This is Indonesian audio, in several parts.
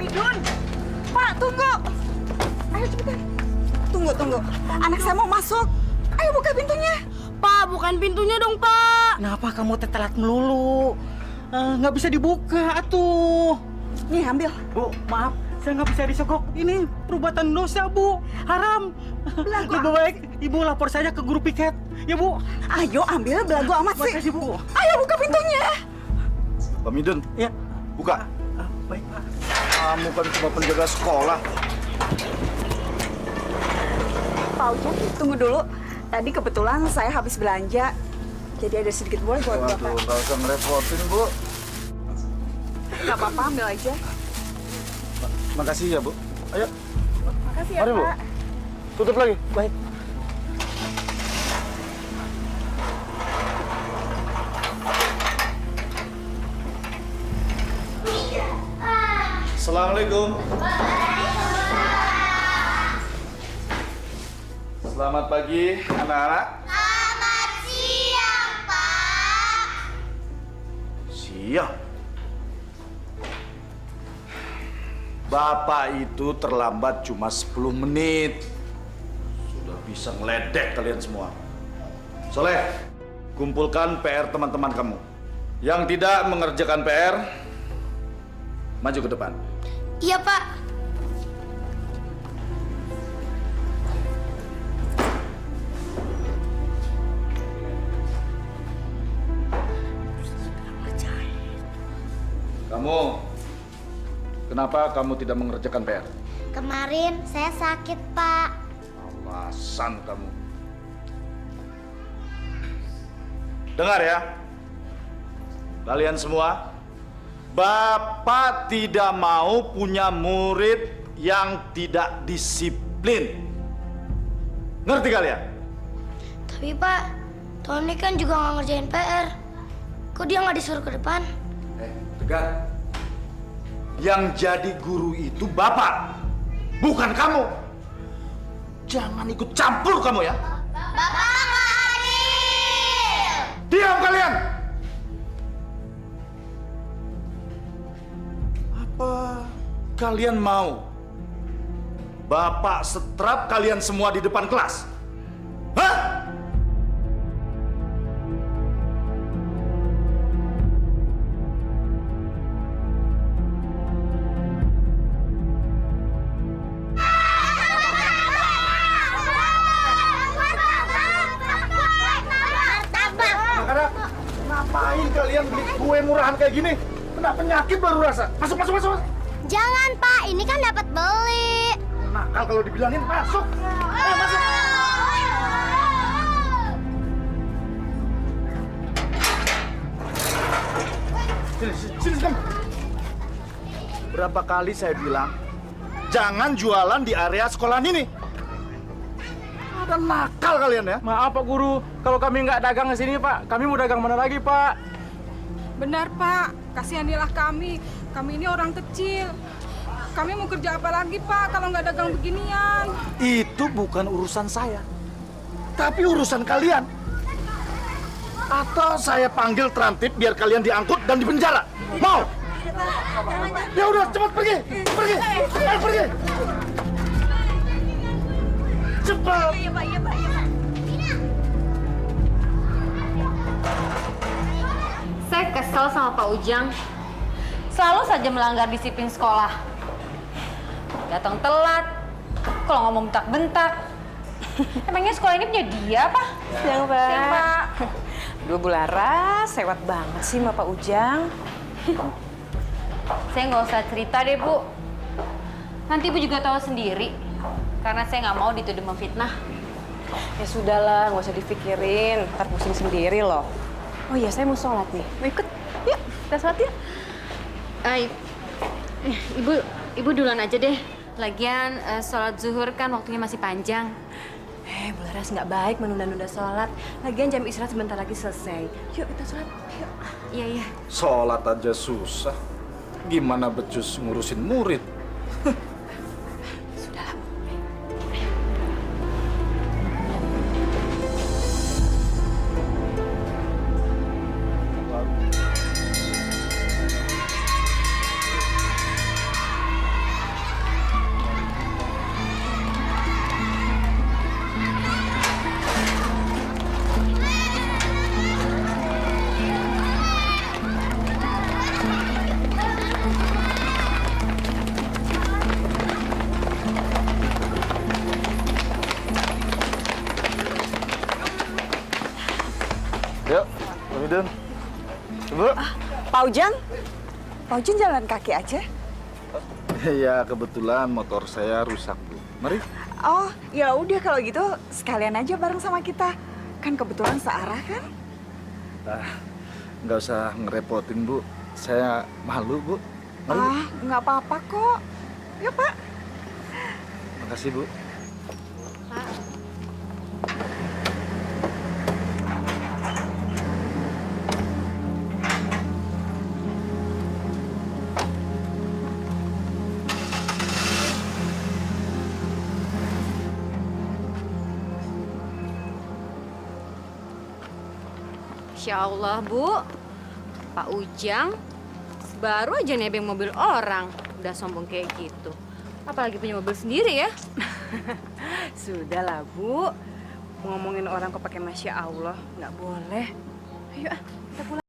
Dun, Pak, tunggu. Ayo cepetan. Tunggu. Anak saya mau masuk. Ayo buka pintunya. Pak, bukan pintunya dong, Pak. Kenapa kamu telat melulu? Nggak bisa dibuka, atuh. Nih, ambil. Bu, maaf. Saya nggak bisa disogok. Ini perbuatan dosa, Bu. Haram. Belagu. Lebih baik Ibu lapor saja ke guru piket. Ya, Bu. Ayo ambil, belagu amat sih. Makasih, Bu. Ayo buka pintunya. Pak Midun, Ya. buka. Baik, Pak. Kamu kan cuma penjaga sekolah. Pak Ujang, tunggu dulu. Tadi kebetulan saya habis belanja. Jadi ada sedikit boleh buat Waduh, Bapak. nggak usah ngerepotin, Bu. Nggak apa-apa, ambil aja. Makasih ya, Bu. Ayo, Makasih ya, Mari, Bu. Pak. tutup lagi. Baik. Assalamualaikum. Selamat pagi, anak-anak. Selamat siang, Pak. Siang. Bapak itu terlambat cuma 10 menit. Sudah bisa ngeledek kalian semua. Soleh, kumpulkan PR teman-teman kamu. Yang tidak mengerjakan PR, maju ke depan. Iya, Pak. Kamu, kenapa kamu tidak mengerjakan PR? Kemarin saya sakit, Pak. Alasan kamu. Dengar ya, kalian semua, Bapak tidak mau punya murid yang tidak disiplin. Ngerti kalian? Tapi, Pak, Tony kan juga nggak ngerjain PR. Kok dia nggak disuruh ke depan? Tegar. Yang jadi guru itu Bapak, bukan kamu. Jangan ikut campur kamu ya. Bapak nggak adil! Diam kalian! Apa kalian mau Bapak setrap kalian semua di depan kelas? Hah? Anak-anak, ngapain kalian beli kue murahan kayak gini? Kena penyakit baru rasa. Masuk. Jangan, Pak. Ini kan dapat beli. Nakal kalau dibilangin masuk. Ayo masuk. Sini kamu. Berapa kali saya bilang, jangan jualan di area sekolahan ini. Ada nakal kalian ya. Maaf, Pak Guru. Kalau kami nggak dagang di sini, Pak, kami mau dagang mana lagi, Pak? Benar, Pak. Kasihanilah kami. Kami ini orang kecil. Kami mau kerja apa lagi, Pak, kalau nggak dagang beginian? Itu bukan urusan saya, tapi urusan kalian. Atau saya panggil Trantip biar kalian diangkut dan dipenjara. Mau? Ya udah, cepat pergi. Ayo pergi. Cepat. Iya, Pak. Saya kesel sama Pak Ujang. Selalu saja melanggar disiplin sekolah. Datang telat, kalau ngomong bentak-bentak. Emangnya sekolah ini punya dia, apa? Siang, Pak. Siang, Pak. Dua Bu Laras, sewot banget sih sama Pak Ujang. Saya nggak usah cerita deh, Bu. Nanti Ibu juga tahu sendiri. Karena saya nggak mau dituduh memfitnah. Ya sudahlah, nggak usah dipikirin. Ntar pusing sendiri loh. Oh iya, saya mau sholat nih. Mau ikut? Yuk, kita sholat yuk. Ibu duluan aja deh. Lagian sholat zuhur kan waktunya masih panjang. Bu Laras nggak baik menunda-nunda sholat. Lagian jam istirahat sebentar lagi selesai. Yuk, kita sholat. Yuk. Iya. Sholat aja susah. Gimana becus ngurusin murid? Sudahlah. Udun. Bu. Pak Ujang? Pak Ujang jalan kaki aja? Ya, kebetulan motor saya rusak, Bu. Mari. Oh, ya udah kalau gitu sekalian aja bareng sama kita. Kan kebetulan searah kan? Nggak usah ngerepotin, Bu. Saya malu, Bu. Mari, Bu. Nggak apa-apa kok. Ya, Pak. Makasih, Bu. Masya Allah, Bu. Pak Ujang baru aja nebeng mobil orang. Udah sombong kayak gitu. Apalagi punya mobil sendiri ya. Sudahlah, Bu. Ngomongin orang kok pakai Masya Allah, nggak boleh. Ayo, kita pulang.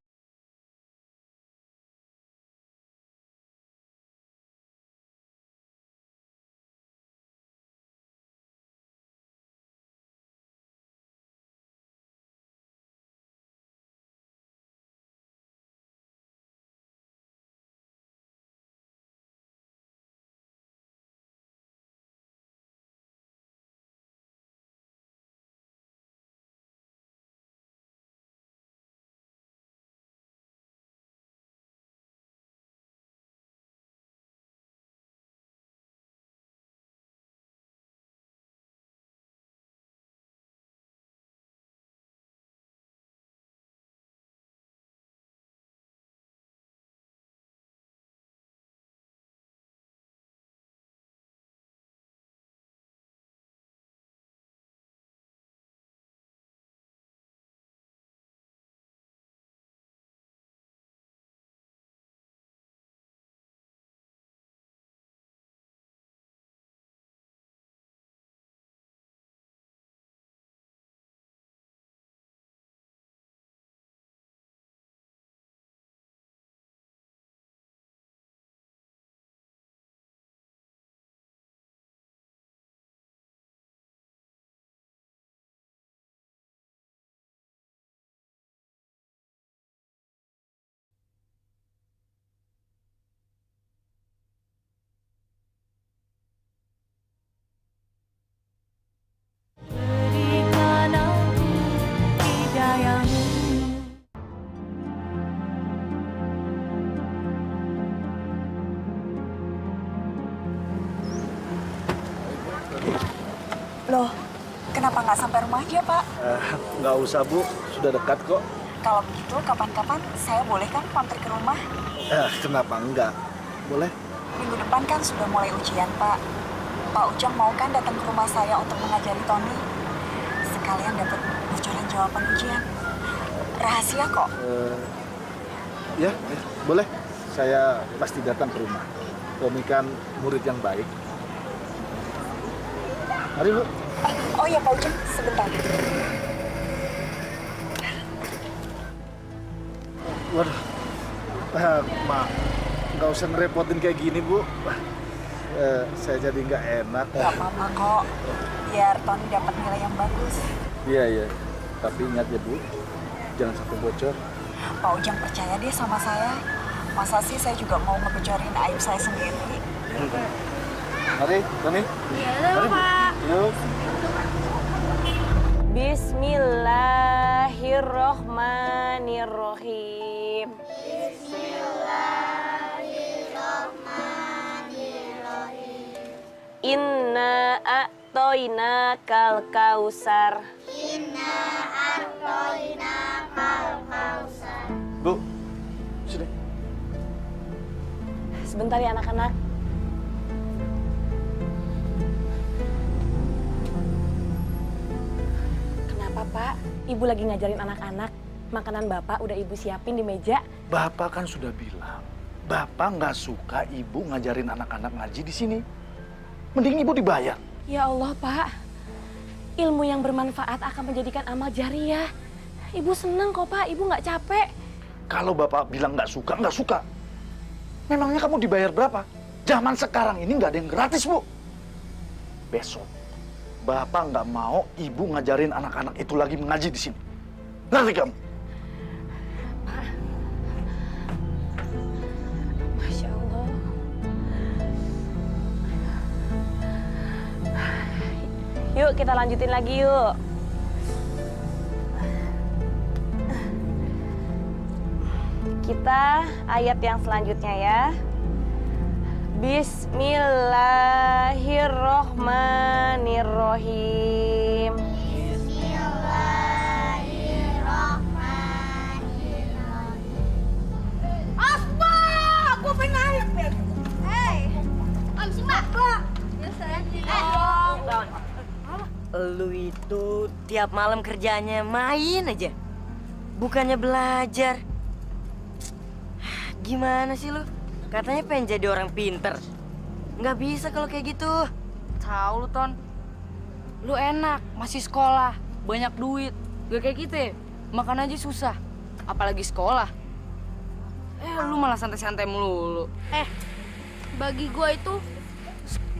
Loh, kenapa nggak sampai rumah aja, Pak? Nggak usah, Bu. Sudah dekat kok. Kalau begitu, kapan-kapan saya boleh kan mampir ke rumah? Kenapa enggak? Boleh. Minggu depan kan sudah mulai ujian, Pak. Pak Ujang mau kan datang ke rumah saya untuk mengajari Tony? Sekalian dapat bocoran jawaban ujian. Rahasia kok. Ya, boleh. Saya pasti datang ke rumah. Tommy kan murid yang baik. Mari, Bu. Oh ya, Pak Ujang, sebentar. Waduh. Mak, nggak usah ngerepotin kayak gini, Bu. Saya jadi nggak enak. Gak apa-apa kok. Biar Tony dapat nilai yang bagus. Iya. Tapi ingat ya, Bu. Jangan sampai bocor. Pak Ujang percaya deh sama saya. Masa sih saya juga mau ngebocorin aib saya sendiri? Mari, Tony. Iya, Pak. Yuk. Bismillahirrohmanirrohim. Inna a'toina kal kausar. Bu, sini. Sebentar ya anak-anak. Kenapa, Pak? Ibu lagi ngajarin anak-anak. Makanan Bapak udah Ibu siapin di meja. Bapak kan sudah bilang, Bapak nggak suka Ibu ngajarin anak-anak ngaji di sini. Mending Ibu dibayar. Ya Allah, Pak. Ilmu yang bermanfaat akan menjadikan amal jariah. Ibu seneng kok, Pak. Ibu nggak capek. Kalau Bapak bilang nggak suka. Memangnya kamu dibayar berapa? Zaman sekarang ini nggak ada yang gratis, Bu. Besok, Bapak nggak mau Ibu ngajarin anak-anak itu lagi mengaji di sini. Ngerti kamu? kita lanjutin lagi yuk. Kita ayat yang selanjutnya ya. Bismillahirrohmanirrohim. Lu itu tiap malam kerjanya main aja, bukannya belajar. Gimana sih lu? Katanya pengen jadi orang pinter. Nggak bisa kalau kayak gitu. Tahu lu, Ton. Lu enak, masih sekolah, banyak duit. Gak kayak kita, makan aja susah. Apalagi sekolah. Lu malah santai-santai melulu. Bagi gua itu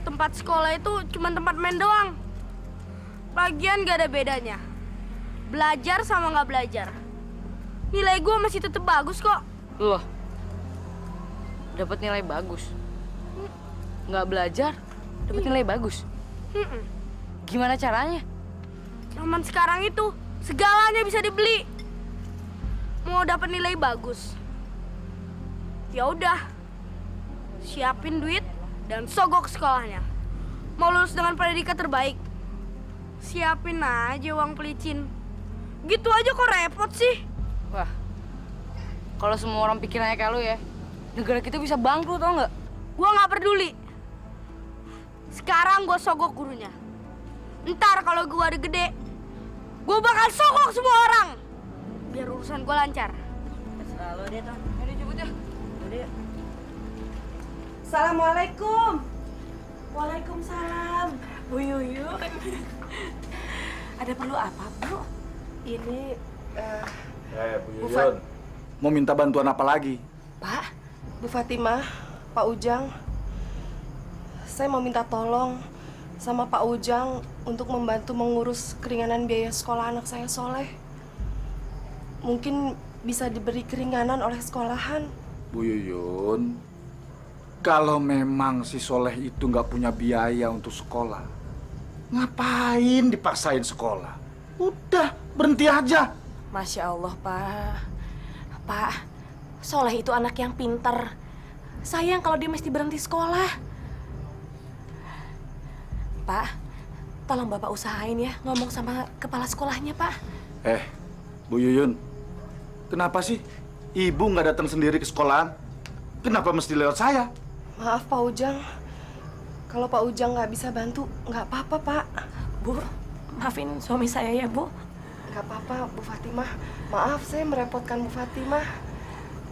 tempat sekolah itu cuma tempat main doang. Lagian gak ada bedanya. Belajar sama nggak belajar. Nilai gua masih tetap bagus kok. Loh, dapat nilai bagus. Nggak belajar, dapat nilai bagus. Gimana caranya? Zaman sekarang itu segalanya bisa dibeli. Mau dapat nilai bagus, ya udah, siapin duit dan sogok sekolahnya. Mau lulus dengan predikat terbaik, siapin aja uang pelicin. Gitu aja kok repot sih. Wah, kalau semua orang pikirannya kayak lu ya, negara kita bisa bangkrut, tau nggak? Gua nggak peduli. Sekarang gua sogok gurunya. Ntar kalau gua udah gede, gua bakal sogok semua orang. Biar urusan gua lancar. Selalu deh, Ton. Ayo jemput ya. Udah. Assalamualaikum. Waalaikumsalam. Bu Yuyu. Ada perlu apa, Bu? Ini Bu Yuyun, mau minta bantuan apa lagi? Pak, Bu Fatimah, Pak Ujang, saya mau minta tolong sama Pak Ujang untuk membantu mengurus keringanan biaya sekolah anak saya Soleh. Mungkin bisa diberi keringanan oleh sekolahan. Bu Yuyun, kalau memang si Soleh itu nggak punya biaya untuk sekolah, ngapain dipaksain sekolah? Udah, berhenti aja. Masya Allah, Pak. Pak, Soleh itu anak yang pinter. Sayang kalau dia mesti berhenti sekolah. Pak, tolong Bapak usahain ya ngomong sama kepala sekolahnya, Pak. Bu Yuyun, kenapa sih Ibu nggak datang sendiri ke sekolahan? Kenapa mesti lewat saya? Maaf, Pak Ujang. Kalau Pak Ujang nggak bisa bantu, nggak apa-apa, Pak. Bu, maafin suami saya ya, Bu. Nggak apa-apa, Bu Fatimah. Maaf, saya merepotkan Bu Fatimah.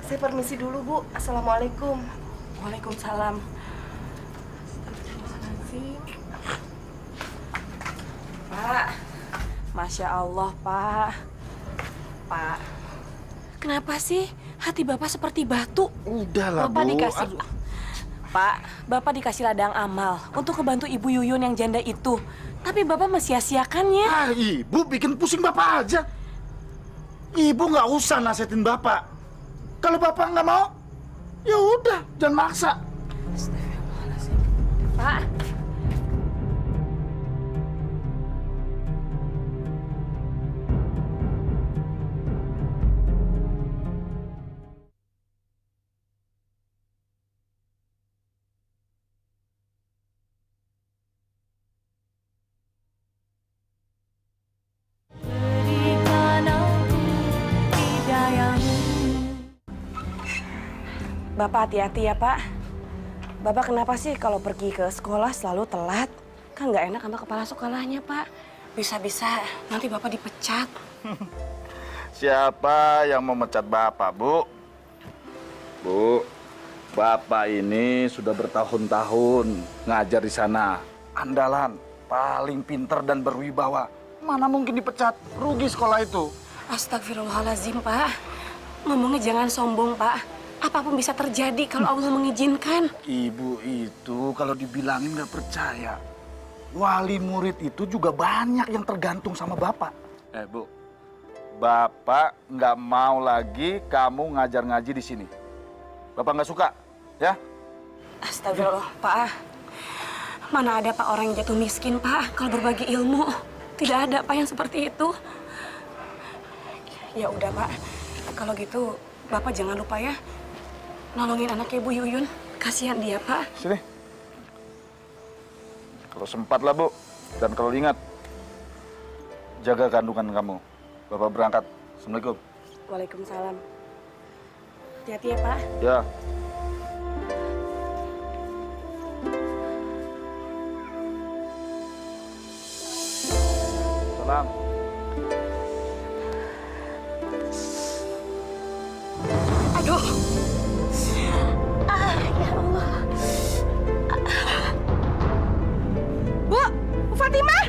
Saya permisi dulu, Bu. Assalamualaikum. Waalaikumsalam. Pak, Masya Allah, Pak. Pak, kenapa sih hati Bapak seperti batu? Udahlah, Bapak Bu. dikasih... Aduh. Pak, Bapak dikasih ladang amal untuk ngebantu Ibu Yuyun yang janda itu. Tapi Bapak mesia-siakannya. Ibu bikin pusing Bapak aja. Ibu nggak usah nasihatin Bapak. Kalau Bapak nggak mau, ya udah, jangan maksa. Pak. Bapak hati-hati ya, Pak. Bapak kenapa sih kalau pergi ke sekolah selalu telat? Kan nggak enak sama kepala sekolahnya, Pak. Bisa-bisa nanti Bapak dipecat. Siapa yang memecat Bapak, Bu? Bu, Bapak ini sudah bertahun-tahun ngajar di sana. Andalan, paling pinter dan berwibawa. Mana mungkin dipecat? Rugi sekolah itu. Astagfirullahaladzim, Pak. Ngomongnya jangan sombong, Pak. Apapun bisa terjadi kalau Allah mengizinkan. Ibu itu kalau dibilangin nggak percaya. Wali murid itu juga banyak yang tergantung sama Bapak. Bu, Bapak nggak mau lagi kamu ngajar ngaji di sini. Bapak nggak suka, ya? Astagfirullah, Pak. Mana ada Pak orang yang jatuh miskin, Pak, kalau berbagi ilmu. Tidak ada, Pak, yang seperti itu. Ya udah, Pak. Kalau gitu, Bapak jangan lupa ya, nolongin anaknya Bu Yuyun. Kasihan dia, Pak. Sini. Kalau sempat lah, Bu. Dan kalau ingat, jaga kandungan kamu. Bapak berangkat. Assalamualaikum. Waalaikumsalam. Hati-hati ya, Pak. Ya. Salam. Aduh. Ya Allah. Bu Fatimah.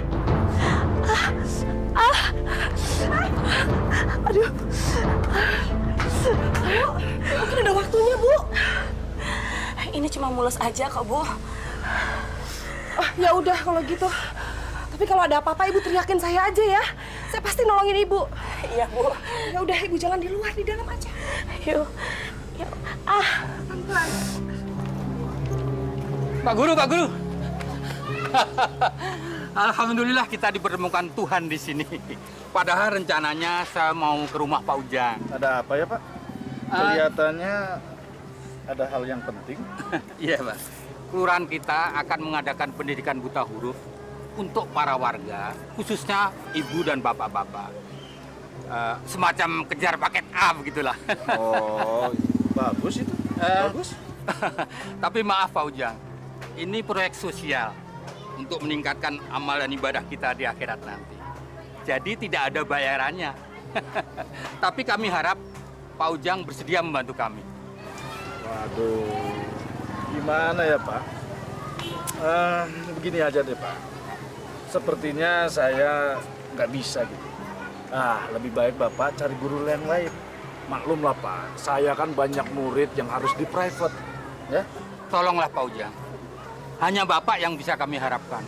Aduh. Bu, mungkin udah waktunya, Bu. Ini cuma mulus aja kok, Bu. Ya udah kalau gitu. Tapi kalau ada apa-apa Ibu teriakin saya aja ya. Saya pasti nolongin Ibu. Iya, Bu. Ya udah Ibu jangan di luar, di dalam aja. Yuk. Yuk. Pelan-pelan. Pak Guru, Pak Guru. Alhamdulillah kita dipertemukan Tuhan di sini. Padahal rencananya saya mau ke rumah Pak Ujang. Ada apa ya, Pak? Kelihatannya ada hal yang penting. Iya, Pak. Kelurahan kita akan mengadakan pendidikan buta huruf untuk para warga, khususnya ibu dan bapak-bapak. Semacam kejar paket A begitulah. Oh, bagus itu. Bagus. Tapi maaf Pak Ujang, ini proyek sosial untuk meningkatkan amal dan ibadah kita di akhirat nanti. Jadi tidak ada bayarannya. Tapi kami harap Pak Ujang bersedia membantu kami. Waduh, gimana ya Pak? Begini aja deh Pak. Sepertinya saya nggak bisa gitu. Lebih baik Bapak cari guru yang lain. Maklum lah Pak, saya kan banyak murid yang harus di private. Ya? Tolonglah Pak Ujang. Hanya Bapak yang bisa kami harapkan.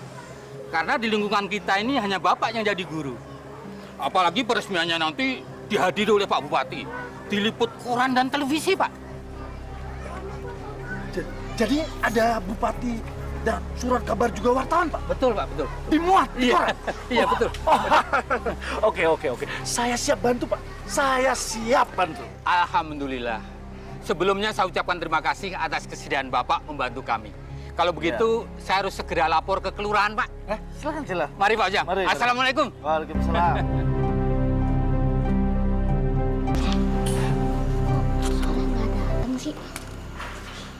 Karena di lingkungan kita ini hanya Bapak yang jadi guru. Apalagi peresmiannya nanti dihadiri oleh Pak Bupati. Diliput koran dan televisi, Pak. Jadi ada bupati dan surat kabar juga wartawan, Pak? Betul, Pak, betul. Dimuat di Iya, koran? iya betul. Oke. Saya siap bantu, Pak. Saya siap bantu. Alhamdulillah. Sebelumnya saya ucapkan terima kasih atas kesediaan Bapak membantu kami. Kalau begitu, saya harus segera lapor ke kelurahan, Pak. Silakan. Mari, Pak Ujang. Mari. Assalamualaikum. Waalaikumsalam. Soalnya nggak datang sih.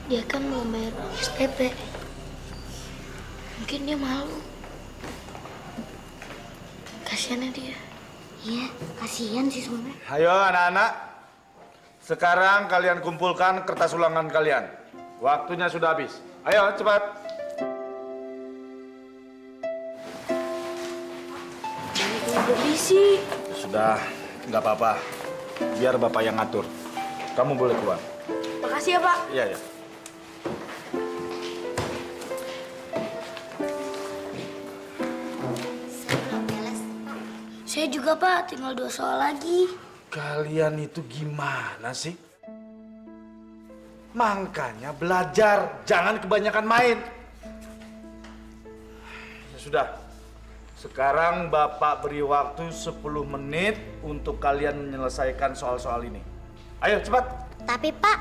Dia kan mau bayar SPP. Mungkin dia malu. Kasiannya dia. Iya, kasihan sih sebenarnya. Ayo anak-anak. Sekarang kalian kumpulkan kertas ulangan kalian. Waktunya sudah habis. Ayo, cepat. Berisi. Sudah, nggak apa-apa. Biar Bapak yang ngatur. Kamu boleh keluar. Makasih ya, Pak. Iya, ya. Saya juga, Pak. Tinggal 2 soal lagi. Kalian itu gimana sih? Makanya belajar, jangan kebanyakan main. Ya sudah, sekarang Bapak beri waktu 10 menit untuk kalian menyelesaikan soal-soal ini. Ayo cepat. Tapi, Pak,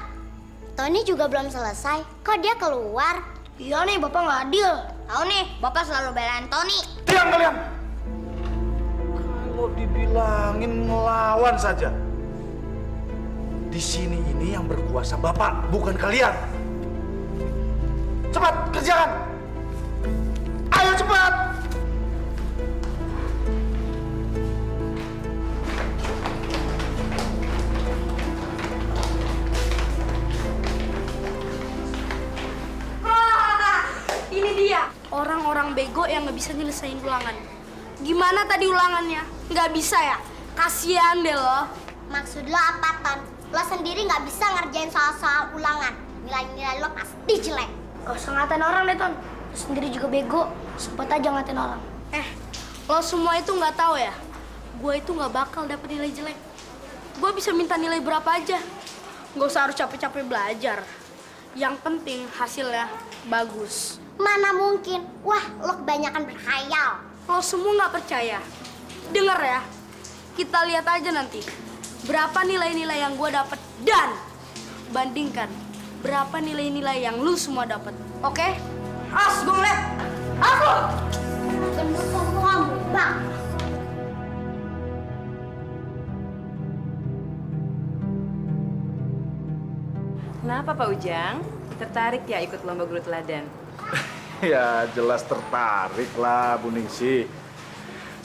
Tony juga belum selesai. Kok dia keluar? Iya nih, Bapak nggak adil. Tahu nih, Bapak selalu belain Tony. Diam kalian! Kalau dibilangin ngelawan saja. Di sini ini yang berkuasa Bapak, bukan kalian. Cepat, kerjakan! Ayo cepat! Ini dia, orang-orang bego yang nggak bisa nyelesain ulangan. Gimana tadi ulangannya? Nggak bisa ya? Kasian deh lo. Maksud lo apa, Ton? Lo sendiri nggak bisa ngerjain soal-soal ulangan. Nilai-nilai lo pasti jelek. Gak usah ngatain orang deh, Ton. Lo sendiri juga bego. Sempet aja ngatain orang. Lo semua itu nggak tahu ya? Gue itu nggak bakal dapet nilai jelek. Gue bisa minta nilai berapa aja. Gak usah harus capek-capek belajar. Yang penting hasilnya bagus. Mana mungkin? Wah, lo kebanyakan berkhayal. Lo semua nggak percaya? Dengar ya, kita lihat aja nanti berapa nilai-nilai yang gue dapet dan bandingkan berapa nilai-nilai yang lu semua dapat. Oke? As, gue ngeliat. Aku. Gendut kamu, Bang. Kenapa Pak Ujang? Tertarik ya ikut lomba guru teladan? Ya jelas tertarik lah Bu Ningsi.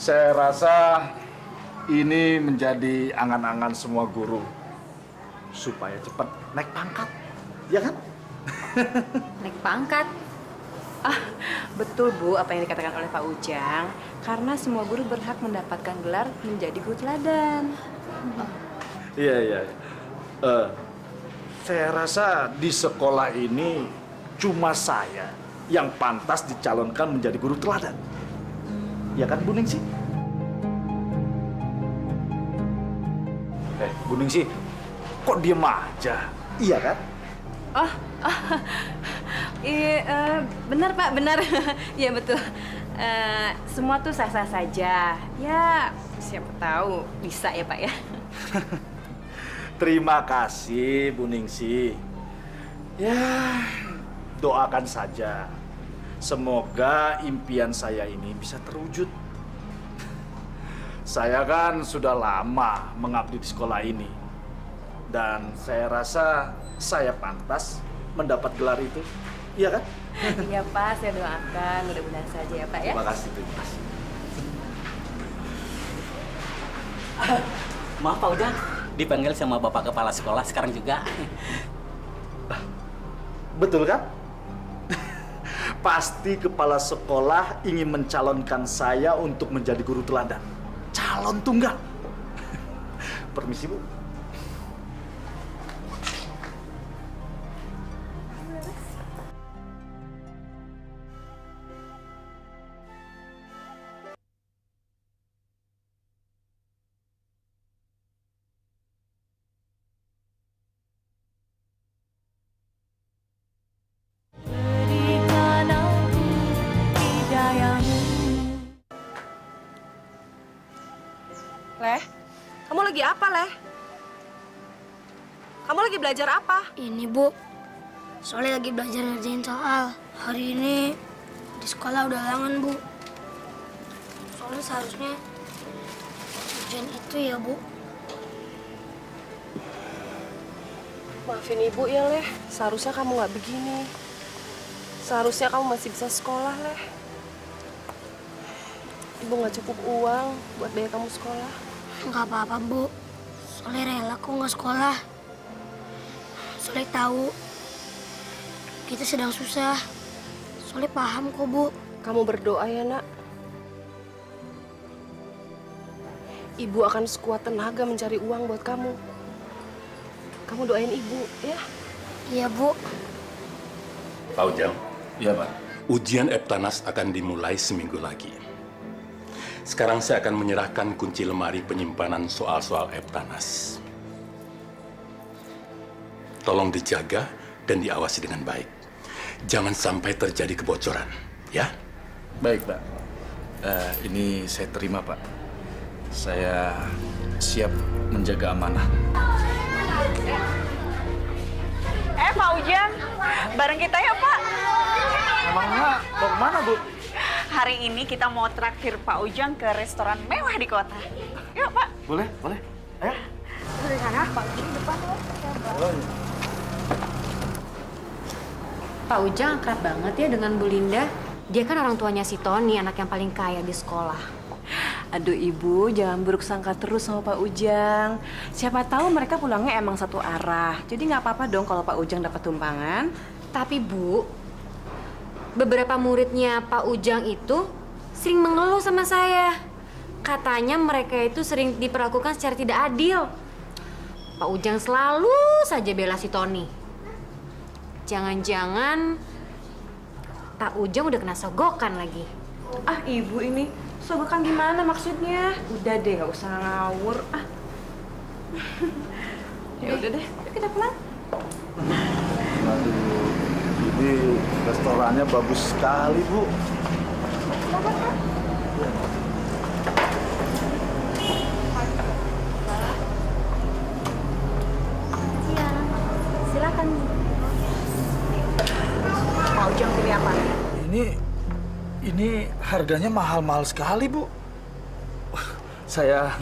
Saya rasa ini menjadi angan-angan semua guru supaya cepat naik pangkat, ya kan? Naik pangkat. Betul Bu, apa yang dikatakan oleh Pak Ujang. Karena semua guru berhak mendapatkan gelar menjadi guru teladan. Iya. Saya rasa di sekolah ini cuma saya yang pantas dicalonkan menjadi guru teladan. Ya kan Bu Ningsi? Bu Ningsi, kok diem aja? Iya kan? Iya, benar Pak, benar. Iya betul. Semua tuh sah-sah saja. Ya, siapa tahu bisa ya Pak ya. Terima kasih Bu Ningsi. Ya, doakan saja. Semoga impian saya ini bisa terwujud. Saya kan sudah lama mengabdi di sekolah ini. Dan saya rasa saya pantas mendapat gelar itu. Iya kan? Iya Pak, saya doakan mudah-mudahan saja ya Pak ya. Terima kasih. Maaf Pak Ujang, dipanggil sama Bapak Kepala Sekolah sekarang juga. Betul kan? Pasti kepala sekolah ingin mencalonkan saya untuk menjadi guru teladan. Calon tunggal. Permisi Bu. Leh, kamu lagi apa, Leh? Kamu lagi belajar apa? Ini Bu, soalnya lagi belajar ngerjain soal. Hari ini di sekolah udah halangan Bu. Soalnya seharusnya ujian itu ya Bu. Maafin Ibu ya, Leh. Seharusnya kamu nggak begini. Seharusnya kamu masih bisa sekolah, Leh. Ibu nggak cukup uang buat bayar kamu sekolah. Nggak apa-apa Bu, soalnya rela kok nggak sekolah. Soalnya tahu kita sedang susah. Soalnya paham kok Bu. Kamu berdoa ya, Nak. Ibu akan sekuat tenaga mencari uang buat kamu. Kamu doain Ibu, ya? Iya, Bu. Pak Ujang. Iya, Pak. Ujian Eptanas akan dimulai seminggu lagi. Sekarang saya akan menyerahkan kunci lemari penyimpanan soal-soal Eptanas. Tolong dijaga dan diawasi dengan baik. Jangan sampai terjadi kebocoran, ya? Baik, Pak. Ini saya terima, Pak. Saya siap menjaga amanah. Pak Ujang, bareng kita ya Pak. Emangnya mau kemana, Bu? Hari ini kita mau traktir Pak Ujang ke restoran mewah di kota. Yuk Pak. Boleh. Ayo. Dari sana, Pak Ujang di depan loh. Pak Ujang akrab banget ya dengan Bu Linda. Dia kan orang tuanya si Tony, anak yang paling kaya di sekolah. Aduh Ibu, jangan buruk sangka terus sama Pak Ujang. Siapa tahu mereka pulangnya emang satu arah. Jadi nggak apa-apa dong kalau Pak Ujang dapat tumpangan. Tapi Bu, beberapa muridnya Pak Ujang itu sering mengeluh sama saya. Katanya mereka itu sering diperlakukan secara tidak adil. Pak Ujang selalu saja bela si Tony. Jangan-jangan Pak Ujang udah kena sogokan lagi. Ah Ibu ini, sogokan gimana maksudnya? Udah deh, nggak usah ngawur. Ya udah deh, yuk kita pulang. Aduh, Ini restorannya bagus sekali, Bu. Silakan. Pak Ujang pilih apa? Ini harganya mahal-mahal sekali, Bu. Saya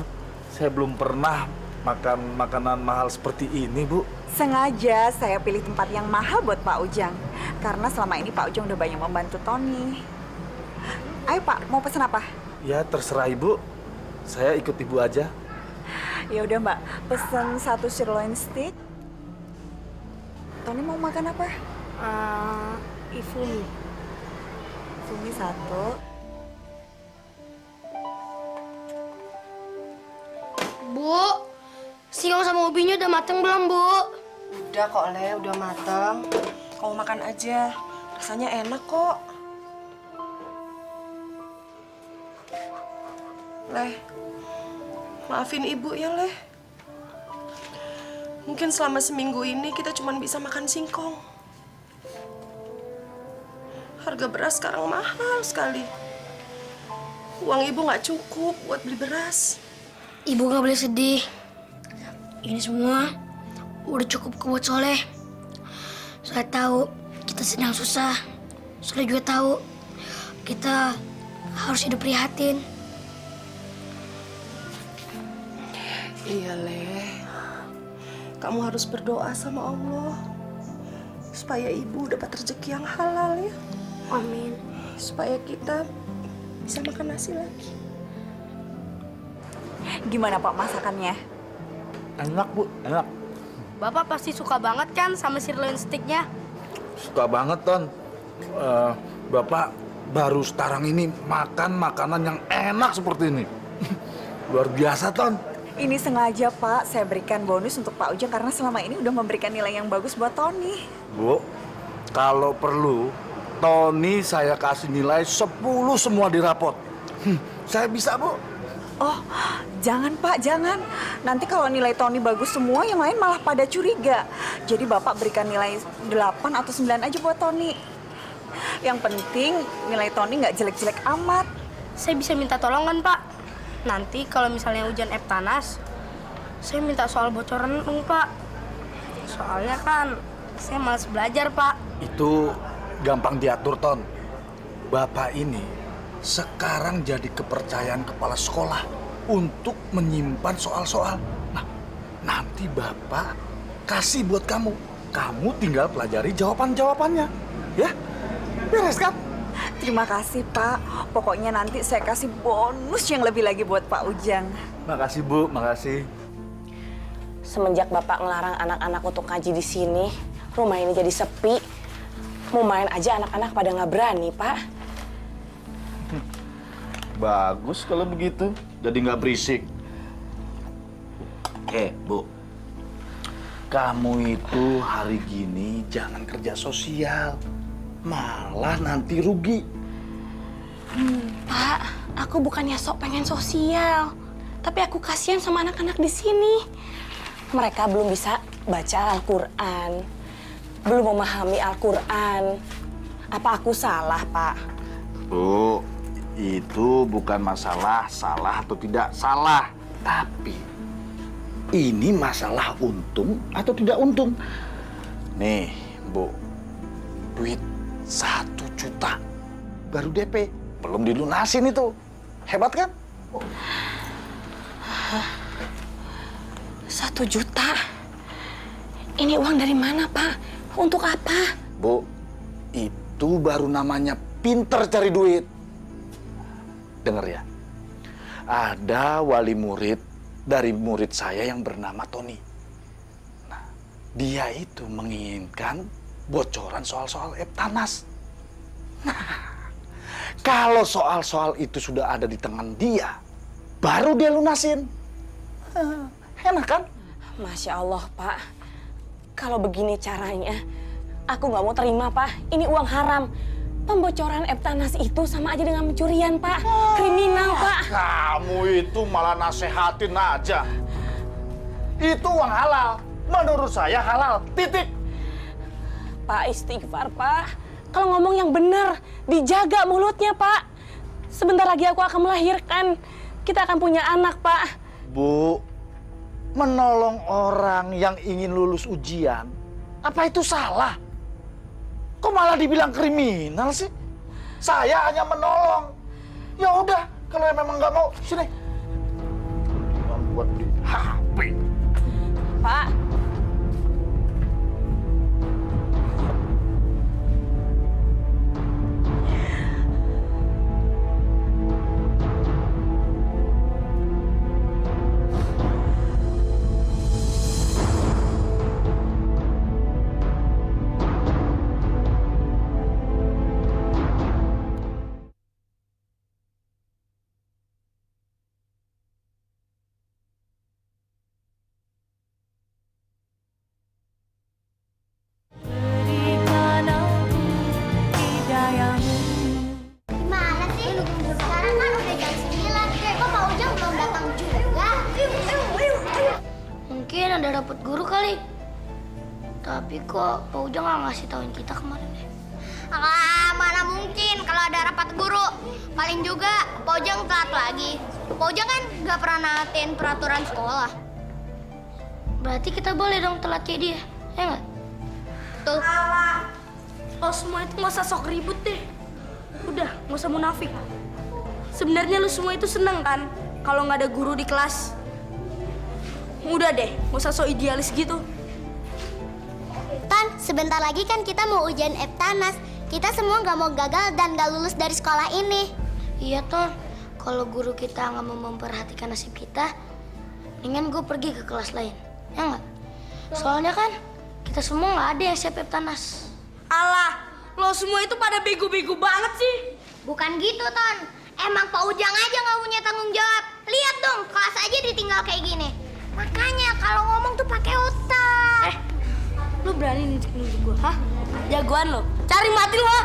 belum pernah makan makanan mahal seperti ini, Bu. Sengaja saya pilih tempat yang mahal buat Pak Ujang. Karena selama ini Pak Ujang udah banyak membantu Tony. Ayo Pak, mau pesan apa? Ya, terserah Ibu. Saya ikut Ibu aja. Ya udah Mbak, pesan 1 sirloin steak. Tony mau makan apa? Ifumi. Ifumi 1. Bu, singkong sama ubinya udah mateng belum, Bu? Udah kok, Le, udah matang. Kamu makan aja, rasanya enak kok. Leh, maafin Ibu ya, Leh. Mungkin selama seminggu ini kita cuma bisa makan singkong. Harga beras sekarang mahal sekali. Uang Ibu nggak cukup buat beli beras. Ibu nggak boleh sedih. Ini semua udah cukup buat Soleh. Soleh tahu kita sedang susah. Soleh juga tahu kita harus hidup prihatin. Iya, Leh. Kamu harus berdoa sama Allah supaya Ibu dapat rezeki yang halal ya. Amin. Supaya kita bisa makan nasi lagi. Gimana Pak masakannya? Enak, Bu. Enak. Bapak pasti suka banget kan sama sirloin steaknya? Suka banget, Ton. Bapak baru sekarang ini makan makanan yang enak seperti ini. Luar biasa, Ton. Ini sengaja Pak, saya berikan bonus untuk Pak Ujang karena selama ini udah memberikan nilai yang bagus buat Tony. Bu, kalau perlu, Tony saya kasih nilai 10 semua di rapot. Saya bisa, Bu. Oh, jangan Pak, jangan. Nanti kalau nilai Tony bagus semua, yang lain malah pada curiga. Jadi Bapak berikan nilai 8 atau 9 aja buat Tony. Yang penting nilai Tony nggak jelek-jelek amat. Saya bisa minta tolong kan, Pak? Nanti kalau misalnya hujan Eptanas, saya minta soal bocoran dong, Pak. Soalnya kan saya malas belajar, Pak. Itu gampang diatur, Ton. Bapak ini sekarang jadi kepercayaan kepala sekolah untuk menyimpan soal-soal. Nah, nanti Bapak kasih buat kamu. Kamu tinggal pelajari jawaban-jawabannya. Ya? Beres kan? Terima kasih Pak. Pokoknya nanti saya kasih bonus yang lebih lagi buat Pak Ujang. Makasih Bu, makasih. Semenjak Bapak ngelarang anak-anak untuk ngaji di sini, rumah ini jadi sepi. Mau main aja anak-anak pada nggak berani, Pak. Bagus kalau begitu, jadi nggak berisik. Bu, kamu itu hari gini jangan kerja sosial, malah nanti rugi. Pak, aku bukannya sok pengen sosial, tapi aku kasihan sama anak-anak di sini. Mereka belum bisa baca Al-Quran, belum memahami Al-Quran. Apa aku salah, Pak? Bu, itu bukan masalah salah atau tidak salah, tapi ini masalah untung atau tidak untung. Nih, Bu, duit 1 juta baru DP, belum dilunasin itu. Hebat kan? 1 juta? Ini uang dari mana, Pak? Untuk apa? Bu, itu baru namanya pinter cari duit. Dengar ya, ada wali murid dari murid saya yang bernama Tony. Nah, dia itu menginginkan bocoran soal-soal Eptanas. Nah, kalau soal-soal itu sudah ada di tangan dia, baru dia lunasin. Enak kan? Masya Allah, Pak. Kalau begini caranya, aku nggak mau terima, Pak. Ini uang haram. Pembocoran Eptanas itu sama aja dengan pencurian, Pak. Kriminal, Pak. Kamu itu malah nasehatin aja. Itu uang halal. Menurut saya halal. Titik. Pak, istighfar, Pak. Kalau ngomong yang benar, dijaga mulutnya, Pak. Sebentar lagi aku akan melahirkan. Kita akan punya anak, Pak. Bu, menolong orang yang ingin lulus ujian, apa itu salah? Kok malah dibilang kriminal sih? Saya hanya menolong. Ya udah, kalau memang nggak mau, sini. Buat beli HP. Pak. Gimana sih? Sekarang kan udah jam 9. Kok Pak Ujang belum datang juga? Mungkin ada dapat guru kali. Tapi kok Pak Ujang nggak ngasih tauin kita kemarin deh. Ah, mana mungkin kalau ada rapat guru. Paling juga Pak Ujang telat lagi. Pak Ujang kan nggak pernah naatin peraturan sekolah. Berarti kita boleh dong telat kayak dia, ya nggak? Tuh. Lo semua itu nggak usah sok ribut deh. Udah, nggak usah munafik. Sebenarnya lu semua itu seneng kan kalau nggak ada guru di kelas. Udah deh, nggak usah sok idealis gitu. Tan, sebentar lagi kan kita mau ujian Eptanas. Kita semua nggak mau gagal dan nggak lulus dari sekolah ini. Iya, Ton. Kalau guru kita nggak mau memperhatikan nasib kita, mendingan gue pergi ke kelas lain. Ya nggak? Soalnya kan kita semua nggak ada yang siap Eptanas. Alah, lo semua itu pada bego-bego banget sih. Bukan gitu, Ton. Emang Pak Ujang aja nggak punya tanggung jawab. Lihat dong, kelas aja ditinggal kayak gini. Makanya kalau ngomong tuh pakai otak. Lu berani nunjuk-nunjuk gue, hah? Jagoan lo. Cari mati lo.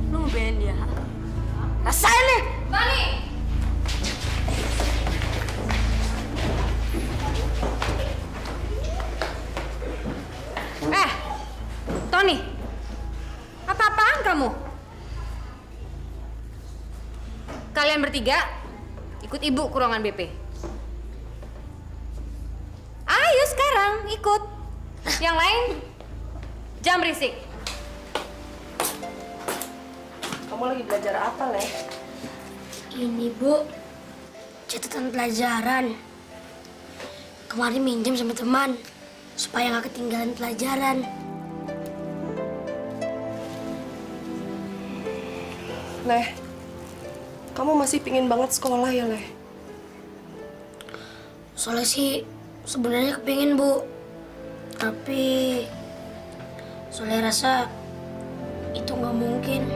Lu ngebelain dia, ha? Rasain nih. Tony! Tony, apa-apaan kamu? Kalian bertiga ikut ibu ke ruangan BP. Ayo sekarang ikut. Yang lain jangan berisik. Kamu lagi belajar apa, Leh? Ini, Bu, catatan pelajaran. Kemarin minjem sama teman supaya nggak ketinggalan pelajaran. Leh, kamu masih pingin banget sekolah ya, Leh? Soalnya sih sebenarnya kepingin, Bu. Tapi soalnya rasa itu nggak mungkin.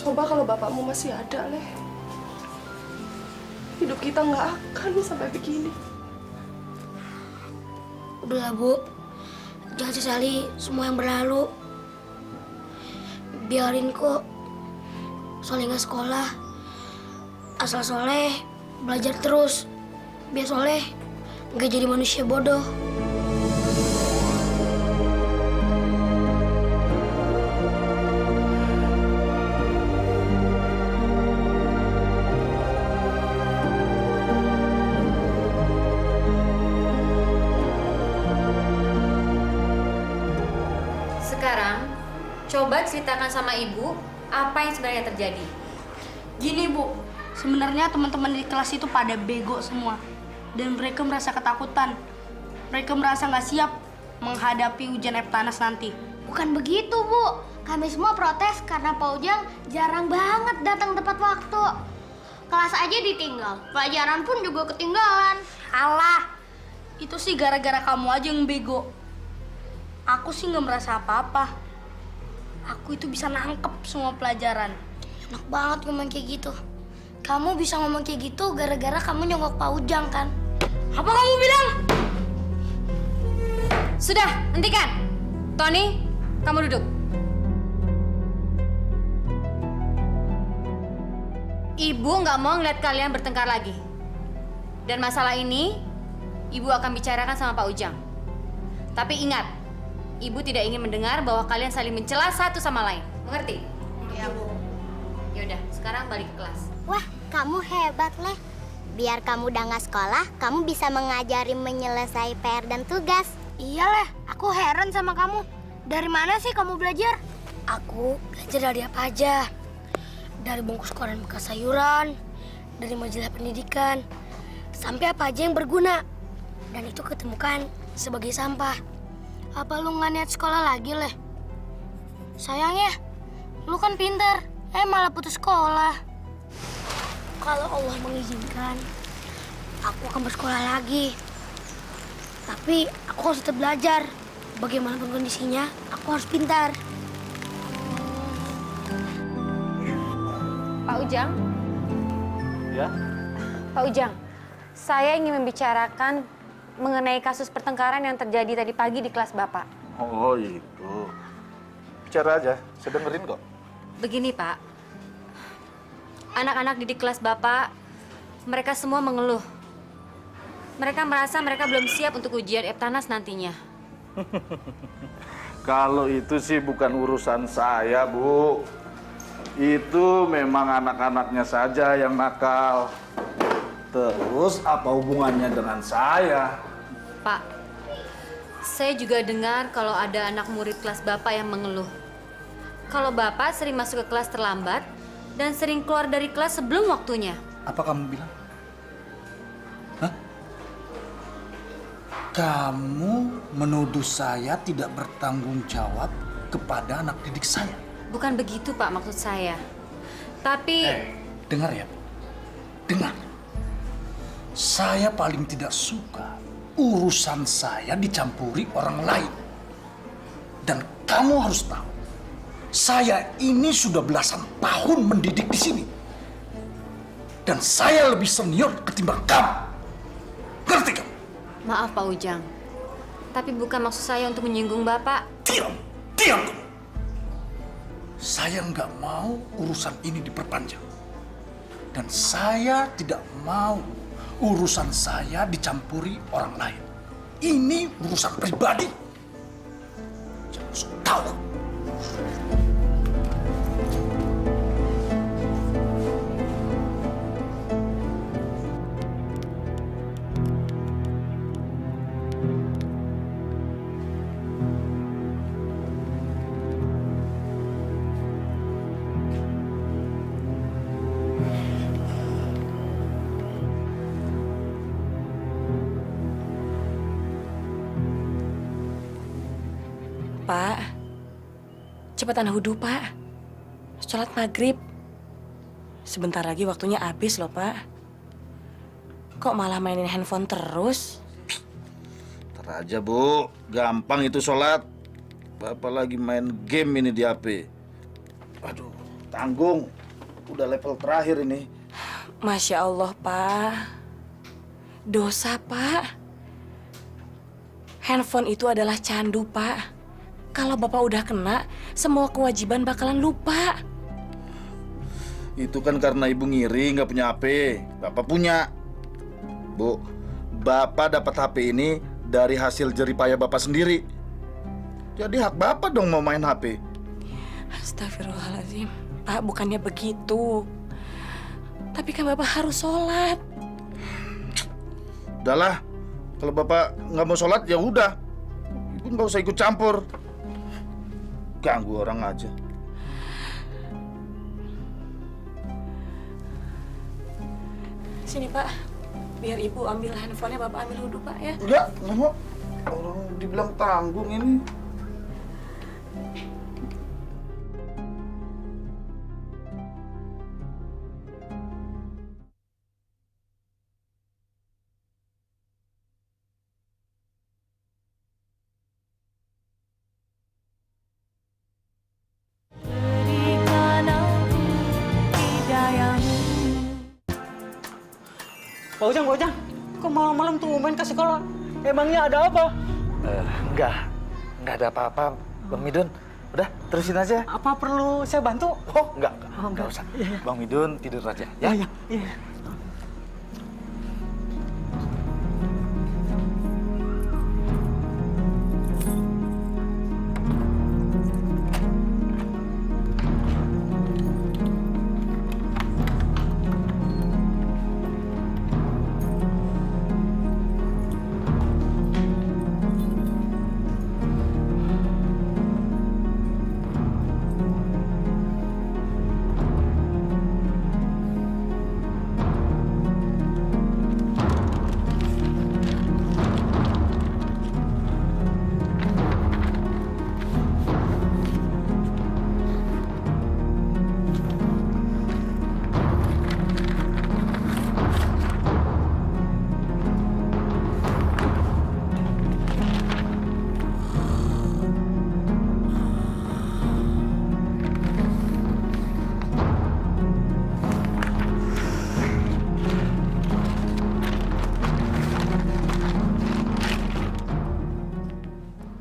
Coba kalau bapakmu masih ada, Leh. Hidup kita nggak akan sampai begini. Udahlah, Bu. Jangan sesali semua yang berlalu. Biarin kok Soleh nggak sekolah. Asal Soleh belajar terus. Biar Soleh nggak jadi manusia bodoh. Sekarang, coba ceritakan sama ibu apa yang sebenarnya terjadi. Gini, Bu. Sebenarnya teman-teman di kelas itu pada bego semua. Dan mereka merasa ketakutan. Mereka merasa nggak siap menghadapi ujian Eptanas nanti. Bukan begitu, Bu. Kami semua protes karena Pak Ujang jarang banget datang tepat waktu. Kelas aja ditinggal, pelajaran pun juga ketinggalan. Alah, itu sih gara-gara kamu aja yang bego. Aku sih nggak merasa apa-apa. Aku itu bisa nangkep semua pelajaran. Enak banget ngomong kayak gitu. Kamu bisa ngomong kayak gitu gara-gara kamu nyonggok Pak Ujang kan? Apa kamu bilang? Sudah, hentikan. Tony, kamu duduk. Ibu nggak mau ngeliat kalian bertengkar lagi. Dan masalah ini, Ibu akan bicarakan sama Pak Ujang. Tapi ingat, Ibu tidak ingin mendengar bahwa kalian saling mencela satu sama lain. Mengerti? Iya, Bu. Yaudah, sekarang balik ke kelas. Wah, kamu hebat, Leh. Biar kamu udah nggak sekolah, kamu bisa mengajari menyelesaikan PR dan tugas. Iya, Leh. Aku heran sama kamu. Dari mana sih kamu belajar? Aku belajar dari apa aja. Dari bungkus koran bekas sayuran, dari majalah pendidikan, sampai apa aja yang berguna. Dan itu ketemukan sebagai sampah. Apa lu nggak niat sekolah lagi, Leh? Sayangnya, lu kan pintar, malah putus sekolah. Kalau Allah mengizinkan, aku akan bersekolah lagi. Tapi aku harus tetap belajar. Bagaimanapun kondisinya, aku harus pintar. Pak Ujang? Ya? Pak Ujang, saya ingin membicarakan mengenai kasus pertengkaran yang terjadi tadi pagi di kelas Bapak. Oh itu. Bicara aja, saya dengerin kok. Begini, Pak. Anak-anak didik kelas Bapak, mereka semua mengeluh. Mereka merasa mereka belum siap untuk ujian Eptanas nantinya. Kalau itu sih bukan urusan saya, Bu. Itu memang anak-anaknya saja yang nakal. Terus apa hubungannya dengan saya? Pak, saya juga dengar kalau ada anak murid kelas Bapak yang mengeluh. Kalau Bapak sering masuk ke kelas terlambat dan sering keluar dari kelas sebelum waktunya. Apa kamu bilang? Hah? Kamu menuduh saya tidak bertanggung jawab kepada anak didik saya. Bukan begitu, Pak, maksud saya. Tapi... Dengar ya, dengar. Saya paling tidak suka urusan saya dicampuri orang lain. Dan kamu harus tahu, saya ini sudah belasan tahun mendidik di sini. Dan saya lebih senior ketimbang kamu. Ngerti kamu? Maaf, Pak Ujang. Tapi bukan maksud saya untuk menyinggung Bapak. Diam kamu. Saya nggak mau urusan ini diperpanjang. Dan saya tidak mau urusan saya dicampuri orang lain. Ini urusan pribadi. Jangan sok tahu. Pak, cepetan wudhu, Pak. Sholat maghrib. Sebentar lagi waktunya habis loh, Pak. Kok malah mainin handphone terus? Ntar aja, Bu. Gampang itu sholat. Bapak lagi main game ini di HP. Aduh, tanggung. Udah level terakhir ini. Masya Allah, Pak. Dosa, Pak. Handphone itu adalah candu, Pak. Kalau Bapak udah kena, semua kewajiban bakalan lupa. Itu kan karena Ibu ngiri nggak punya HP. Bapak punya. Bu, Bapak dapat HP ini dari hasil jeripaya Bapak sendiri. Jadi hak Bapak dong mau main HP. Astagfirullahaladzim. Pak, bukannya begitu. Tapi kan Bapak harus sholat. Udahlah, kalau Bapak nggak mau sholat ya udah. Ibu nggak usah ikut campur. Ganggu orang aja. Sini, Pak. Biar Ibu ambil handphonenya, Bapak ambil wudhu, Pak, ya. Enggak mau. Orang dibilang tanggung ini. Pak Ujang, kok malam-malam tuh main ke sekolah? Emangnya ada apa? Enggak ada apa-apa. Bang Midun, udah terusin aja. Apa perlu saya bantu? Oh, enggak usah. Bang Midun tidur aja, ya? Iya.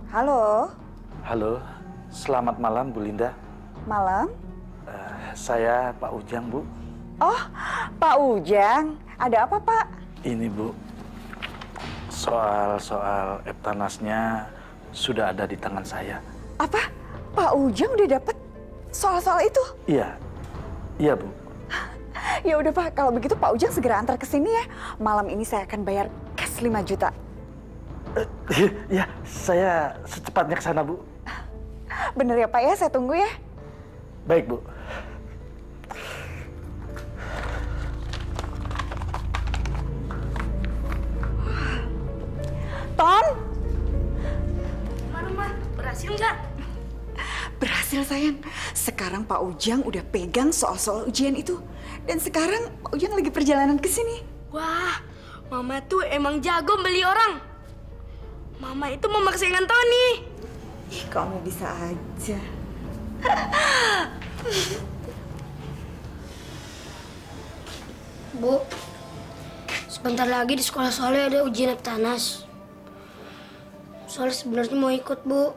Halo, Halo, selamat malam Bu Linda. malam. Saya Pak Ujang, Bu. Oh, Pak Ujang. Ada apa, Pak? Ini, Bu. Soal Eptanasnya sudah ada di tangan saya. Apa? Pak Ujang udah dapet soal-soal itu? Iya, Bu. Ya udah, Pak. Kalau begitu Pak Ujang segera antar ke sini ya. Malam ini saya akan bayar cash 5 juta. Ya, saya secepatnya ke sana, Bu. Bener ya, Pak ya? Saya tunggu ya. Baik, Bu. Ton? Gimana, Ma? Berhasil nggak? Berhasil, sayang. Sekarang Pak Ujang udah pegang soal-soal ujian itu. Dan sekarang Pak Ujang lagi perjalanan ke sini. Wah, Mama tuh emang jago beli orang. Mama itu memaksakan Tony. Ih, kamu bisa aja. Bu, sebentar lagi di sekolah Soleh ada ujian Eptanas. Soleh sebenarnya mau ikut, Bu.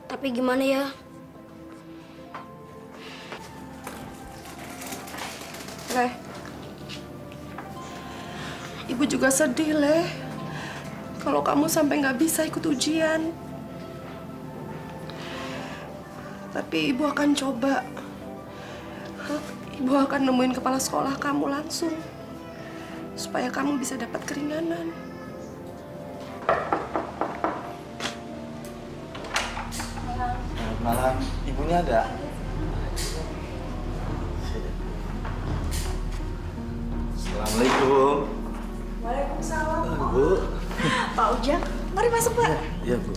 Tapi gimana ya? Leh, Ibu juga sedih, Leh. Kalau kamu sampai nggak bisa ikut ujian. Tapi Ibu akan coba. Ibu akan nemuin kepala sekolah kamu langsung. Supaya kamu bisa dapat keringanan. Selamat malam. Ibunya ada? Assalamualaikum. Waalaikumsalam. Bu. Pak Ujang, mari masuk, Pak. Iya, Bu.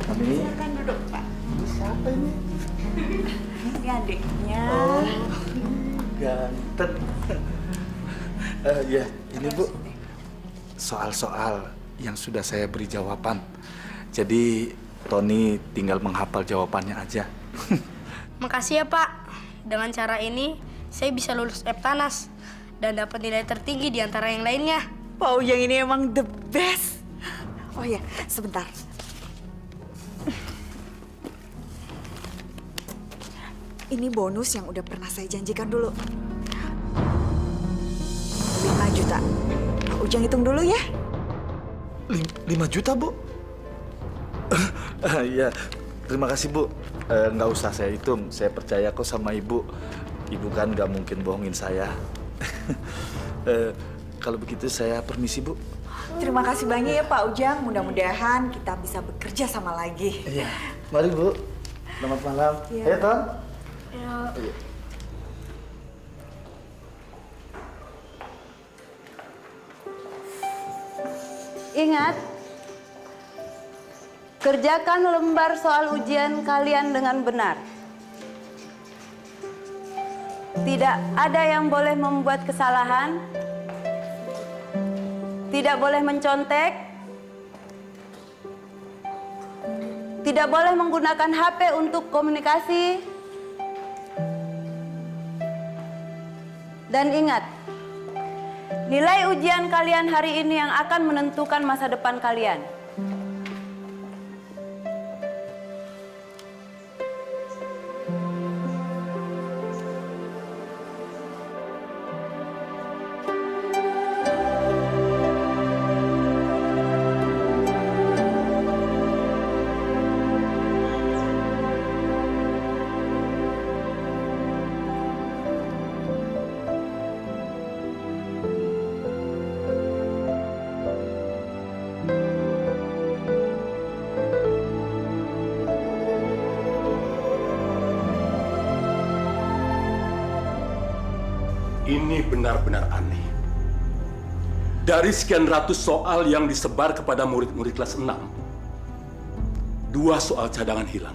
Kami Silakan duduk, Pak. siapa ini? Ini adiknya. Ganteng. Ya, ini Bu. Soal-soal yang sudah saya beri jawaban. Jadi Tony tinggal menghafal jawabannya aja. Makasih ya, Pak. Dengan cara ini, saya bisa lulus Eptanas dan dapat nilai tertinggi di antara yang lainnya. Pak Ujang ini emang the best. Oh ya, sebentar. Ini bonus yang udah pernah saya janjikan dulu. 5 juta. Pak Ujang hitung dulu ya. 5 juta, Bu? Iya, terima kasih, Bu. Nggak usah saya hitung, saya percaya kok sama Ibu. Ibu kan nggak mungkin bohongin saya. Kalau begitu saya permisi, Bu. Terima kasih banyak ya Pak Ujang. Mudah-mudahan kita bisa bekerja sama lagi. Iya, mari Bu. Selamat malam. Iya. Ayo, Ton. Ya, Iya. Ingat, kerjakan lembar soal ujian kalian dengan benar. Tidak ada yang boleh membuat kesalahan, tidak boleh mencontek, tidak boleh menggunakan HP untuk komunikasi. Dan ingat, nilai ujian kalian hari ini yang akan menentukan masa depan kalian. Ini benar-benar aneh. Dari sekian ratus soal yang disebar kepada murid-murid kelas 6, 2 soal cadangan hilang.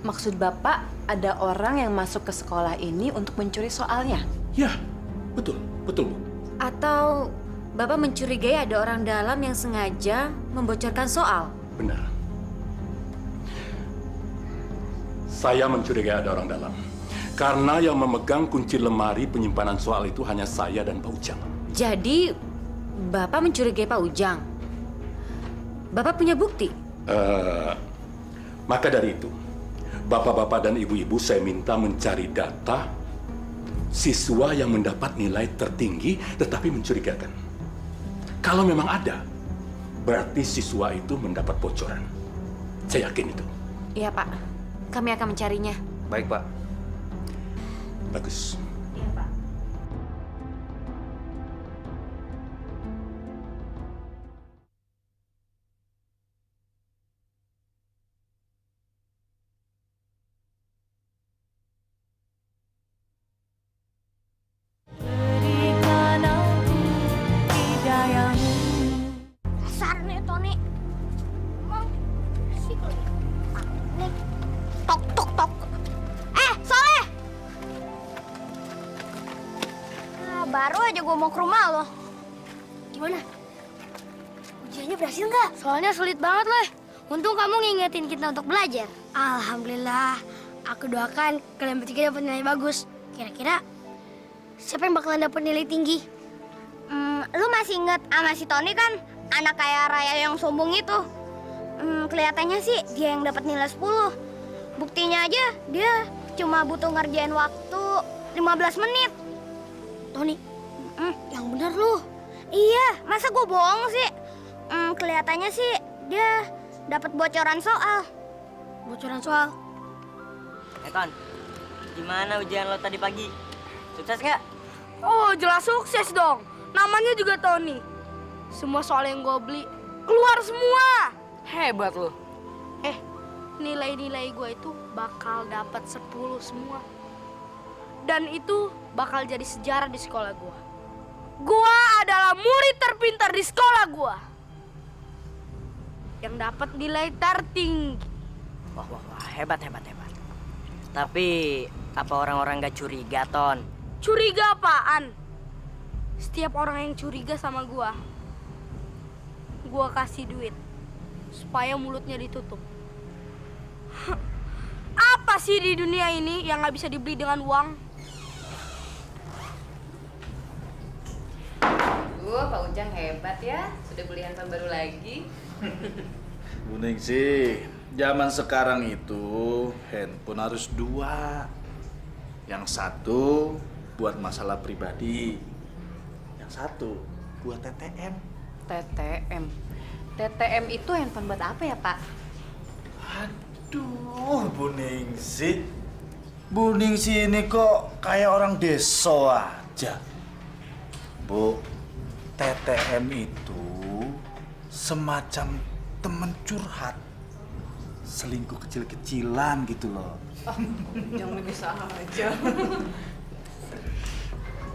Maksud Bapak ada orang yang masuk ke sekolah ini untuk mencuri soalnya? Ya, betul, Bu. Atau Bapak mencurigai ada orang dalam yang sengaja membocorkan soal? Benar. Saya mencurigai ada orang dalam. Karena yang memegang kunci lemari penyimpanan soal itu hanya saya dan Pak Ujang. Jadi, Bapak mencurigai Pak Ujang? Bapak punya bukti? Maka dari itu, Bapak-bapak dan ibu-ibu saya minta mencari data siswa yang mendapat nilai tertinggi tetapi mencurigakan. Kalau memang ada, berarti siswa itu mendapat bocoran. Saya yakin itu. Iya, Pak. Kami akan mencarinya. Baik, Pak. Bagus. Iya, Pak. Dasar nih Tony. Emang sih nih. Tok tok tok. Soleh. Baru aja gue mau ke rumah lo. Gimana? Ujiannya berhasil nggak? Soalnya sulit banget loh. Untung kamu ngingetin kita untuk belajar. Alhamdulillah. Aku doakan kalian bertiga dapat nilai bagus. Kira-kira siapa yang bakalan dapat nilai tinggi? Lu masih inget sama si Tony kan? Anak kaya raya yang sombong itu. Kelihatannya sih dia yang dapat nilai 10. Buktinya aja dia cuma butuh ngerjain waktu 15 menit. Tony, yang benar lu. Iya, masa gue bohong sih? Kelihatannya sih dia dapat bocoran soal. Bocoran soal? Ton, gimana ujian lo tadi pagi? Sukses gak? Oh, jelas sukses dong. Namanya juga Tony. Semua soal yang gue beli keluar semua. Hebat lo. Nilai-nilai gue itu bakal dapat 10 semua. Dan itu bakal jadi sejarah di sekolah gue. Gue adalah murid terpintar di sekolah gue. Yang dapat nilai tertinggi. Wah, hebat. Tapi apa orang-orang gak curiga, Ton? Curiga apaan? Setiap orang yang curiga sama gue kasih duit supaya mulutnya ditutup. Apa sih di dunia ini yang gak bisa dibeli dengan uang? Pak Ujang hebat ya, sudah beli handphone baru lagi. Bu Ningsih, zaman sekarang itu handphone harus 2. Yang satu buat masalah pribadi, yang satu buat TTM. TTM itu handphone buat apa ya, Pak? Aduh, Bu Ningsih. Bu Ningsih ini kok kayak orang desa aja. Bu, TTM itu semacam temen curhat. Selingkuh kecil-kecilan gitu loh. Jangan bisa aja.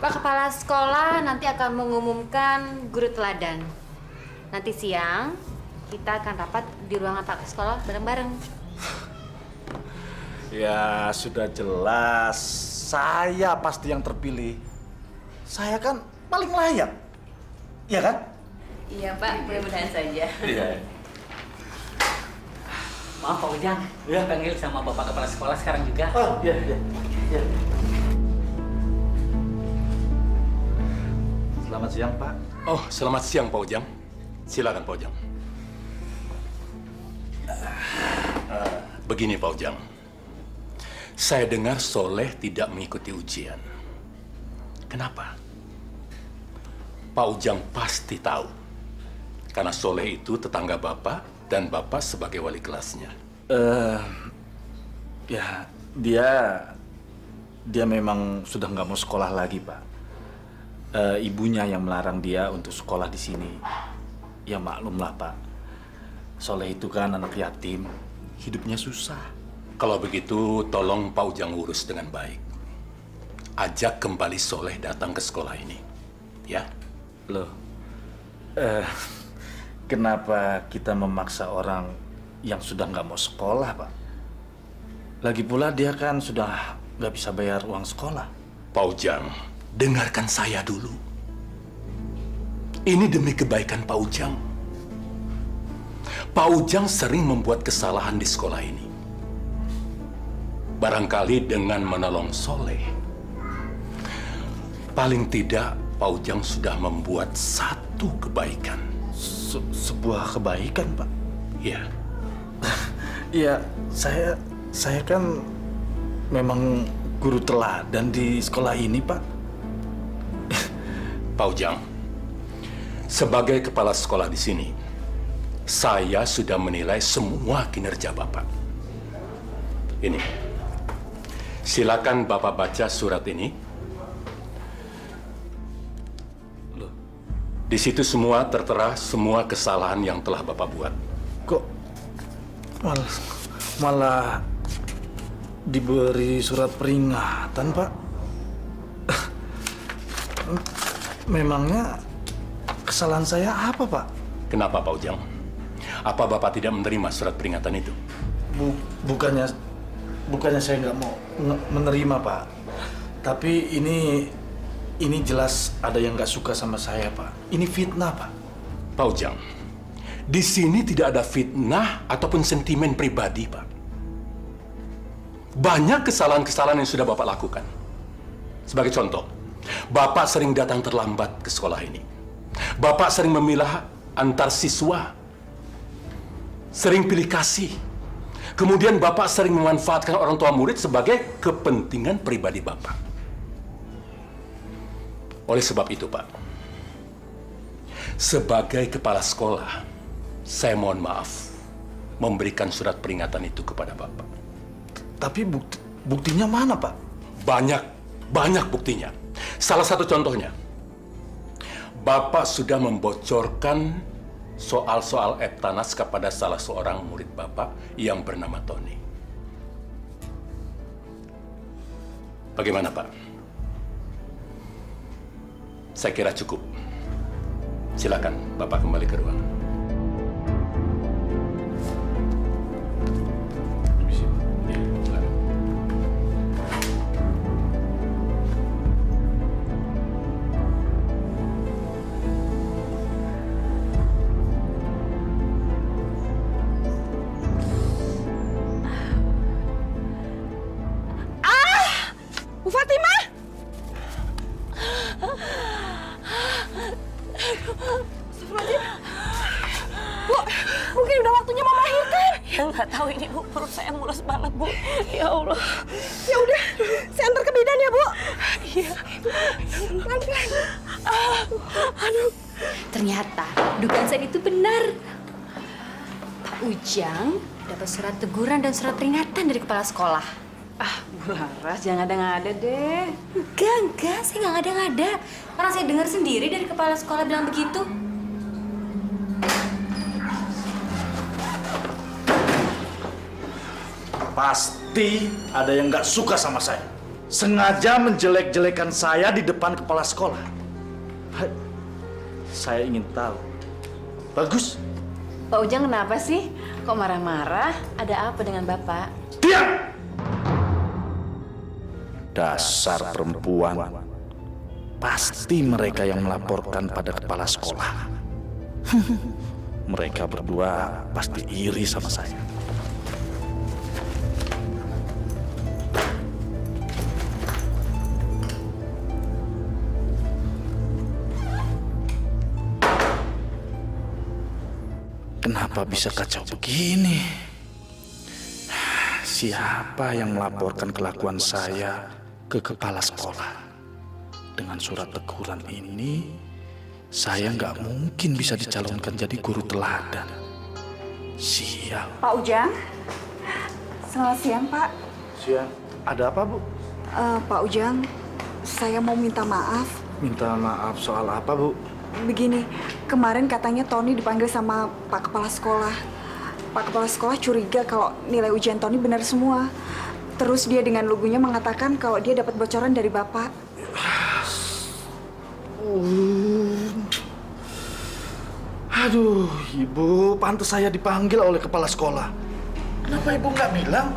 Pak Kepala Sekolah nanti akan mengumumkan guru teladan. Nanti siang kita akan rapat di ruangan Pak Sekolah bareng-bareng. Ya sudah jelas, saya pasti yang terpilih. Saya kan paling layak, iya kan? Iya Pak, mudah-mudahan saja. Iya. Maaf Pak Ujang, panggil sama Bapak Kepala Sekolah sekarang juga. Oh iya. Selamat siang Pak. Oh, selamat siang Pak Ujang. Silakan Pak Ujang. Begini Pak Ujang, saya dengar Soleh tidak mengikuti ujian. Kenapa? Pak Ujang pasti tahu. Karena Soleh itu tetangga Bapak dan Bapak sebagai wali kelasnya. Ya dia memang sudah nggak mau sekolah lagi Pak. Ibunya yang melarang dia untuk sekolah di sini. Ya maklumlah Pak. Soleh itu kan anak yatim, hidupnya susah. Kalau begitu, tolong Pak Ujang urus dengan baik. ajak kembali Soleh datang ke sekolah ini. Ya? Loh, kenapa kita memaksa orang yang sudah nggak mau sekolah, Pak? Lagi pula dia kan sudah nggak bisa bayar uang sekolah. Pak Ujang, dengarkan saya dulu. Ini demi kebaikan Pak Ujang. Pak Ujang sering membuat kesalahan di sekolah ini. Barangkali dengan menolong Soleh, paling tidak Pak Ujang sudah membuat satu kebaikan. Sebuah kebaikan, Pak? Iya. Iya, saya kan memang guru teladan di sekolah ini, Pak. Pak Ujang, sebagai kepala sekolah di sini, saya sudah menilai semua kinerja Bapak. Ini, silakan Bapak baca surat ini. Di situ semua tertera semua kesalahan yang telah Bapak buat. Kok malah diberi surat peringatan, Pak? Memangnya kesalahan saya apa, Pak? Kenapa, Pak Ujang? Apa Bapak tidak menerima surat peringatan itu? Bukannya saya nggak mau menerima, Pak. Tapi ini jelas ada yang nggak suka sama saya, Pak. Ini fitnah, Pak. Pak Ujang, di sini tidak ada fitnah ataupun sentimen pribadi, Pak. Banyak kesalahan-kesalahan yang sudah Bapak lakukan. Sebagai contoh, Bapak sering datang terlambat ke sekolah ini. Bapak sering memilah antar siswa. Sering pilih kasih. Kemudian Bapak sering memanfaatkan orang tua murid sebagai kepentingan pribadi Bapak. Oleh sebab itu, Pak, sebagai kepala sekolah, saya mohon maaf memberikan surat peringatan itu kepada Bapak. Tapi buktinya mana, Pak? Banyak buktinya. Salah satu contohnya, Bapak sudah membocorkan soal-soal Eptanas kepada salah seorang murid Bapak yang bernama Tony. Bagaimana, Pak? Saya kira cukup. Silakan Bapak kembali ke ruangan. Bu Fatimah! Bu, mungkin udah waktunya mau melahirkan. Ya nggak tahu ini, Bu. Perut saya mulus banget, Bu. Ya Allah. Ya udah, saya antar ke bidan ya, Bu. Iya. Pelan-pelan. Aduh. Ternyata dugaan saya itu benar. Pak Ujang dapat surat teguran dan surat peringatan dari kepala sekolah. Bu Laras, jangan ngada-ngada deh. Enggak, saya nggak ngada-ngada. Orang saya dengar sendiri dari kepala sekolah bilang begitu. Pasti ada yang nggak suka sama saya. Sengaja menjelek-jelekan saya di depan kepala sekolah. Saya ingin tahu. Bagus. Pak Ujang kenapa sih? Kok marah-marah? Ada apa dengan Bapak? Diam! Dasar perempuan. Pasti mereka yang melaporkan pada kepala sekolah. Mereka berdua pasti iri sama saya. Kenapa bisa kacau begini? Siapa yang melaporkan kelakuan saya ke kepala sekolah? Dengan surat teguran ini, saya nggak mungkin bisa dicalonkan jadi guru teladan. Sial. Pak Ujang, selamat siang, Pak. Siang. Ada apa, Bu? Pak Ujang, saya mau minta maaf. Minta maaf soal apa, Bu? Begini, kemarin katanya Tony dipanggil sama Pak Kepala Sekolah. Pak Kepala Sekolah curiga kalau nilai ujian Tony benar semua. Terus dia dengan lugunya mengatakan kalau dia dapat bocoran dari Bapak. Aduh, Ibu, pantas saya dipanggil oleh kepala sekolah. Kenapa Ibu nggak bilang?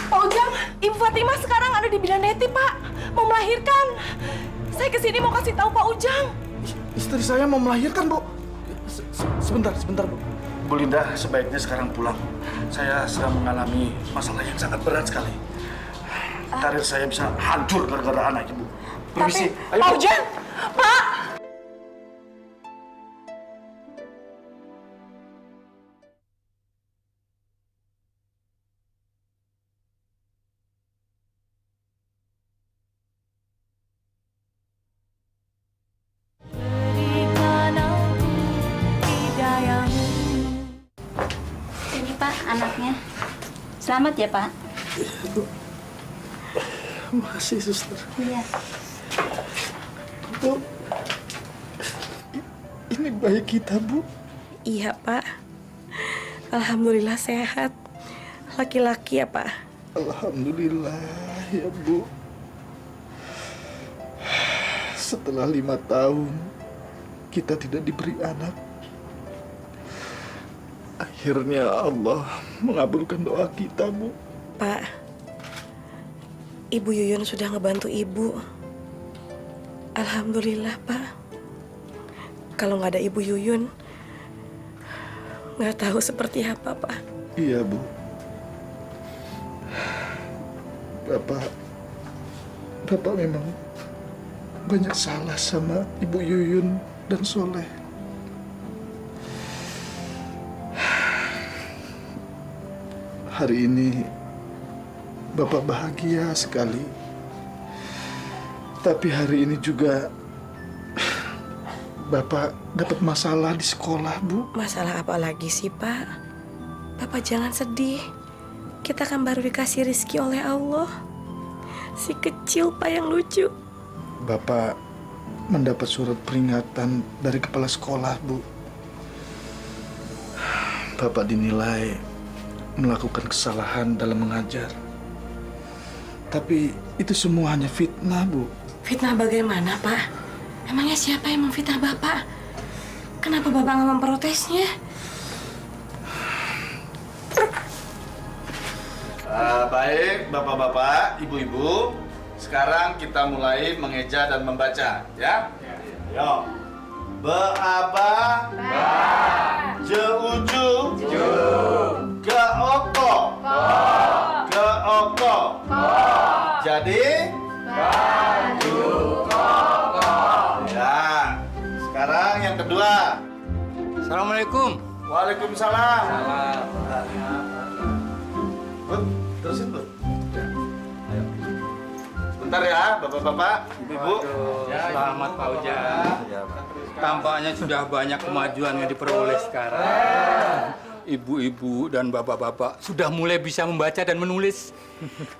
Pak Ujang, Ibu Fatimah sekarang ada di bidan Neti, Pak. Mau melahirkan. Saya kesini mau kasih tahu Pak Ujang. Istri saya mau melahirkan, Bu. Sebentar, Bu. Bu Linda, sebaiknya sekarang pulang. Saya sedang mengalami masalah yang sangat berat sekali. Karir saya bisa hancur gara-gara anak Ibu. Permisi. Ayo, Pak Bu. Ujang, Pak. Ini Pak, anaknya. Selamat ya Pak. Makasih, Suster. Iya. Bu, ini bayi kita, Bu. Iya, Pak. Alhamdulillah sehat. Laki-laki ya, Pak? Alhamdulillah ya, Bu. Setelah 5 tahun kita tidak diberi anak, akhirnya Allah mengabulkan doa kita, Bu. Pak, Ibu Yuyun sudah ngebantu Ibu. Alhamdulillah, Pak. Kalau nggak ada Ibu Yuyun, nggak tahu seperti apa, Pak. Iya, Bu. Bapak memang banyak salah sama Ibu Yuyun dan Soleh. Hari ini Bapak bahagia sekali. Tapi hari ini juga Bapak dapat masalah di sekolah, Bu. Masalah apa lagi sih, Pak? Bapak jangan sedih. Kita kan baru dikasih rezeki oleh Allah. Si kecil, Pak, yang lucu. Bapak mendapat surat peringatan dari kepala sekolah, Bu. Bapak dinilai melakukan kesalahan dalam mengajar. Tapi itu semua hanya fitnah, Bu. Fitnah bagaimana, Pak? Emangnya siapa yang memfitnah Bapak? Kenapa Bapak nggak memprotesnya? Baik, Bapak-bapak, Ibu-ibu. Sekarang kita mulai mengeja dan membaca, ya? Yo. Be-aba. Ba. Je-uju. Ju. Ge-oko. Ko. Ge-oko. Ko. Jadi? Baju koko. Ya. Sekarang yang kedua. Assalamualaikum. Waalaikumsalam. Bud, terusin, Bud. Ayo. Sebentar ya, Bapak-bapak, Ibu-ibu. Selamat Pak Ujang. Tampaknya sudah banyak kemajuan yang diperoleh sekarang. Ibu-ibu dan bapak-bapak sudah mulai bisa membaca dan menulis.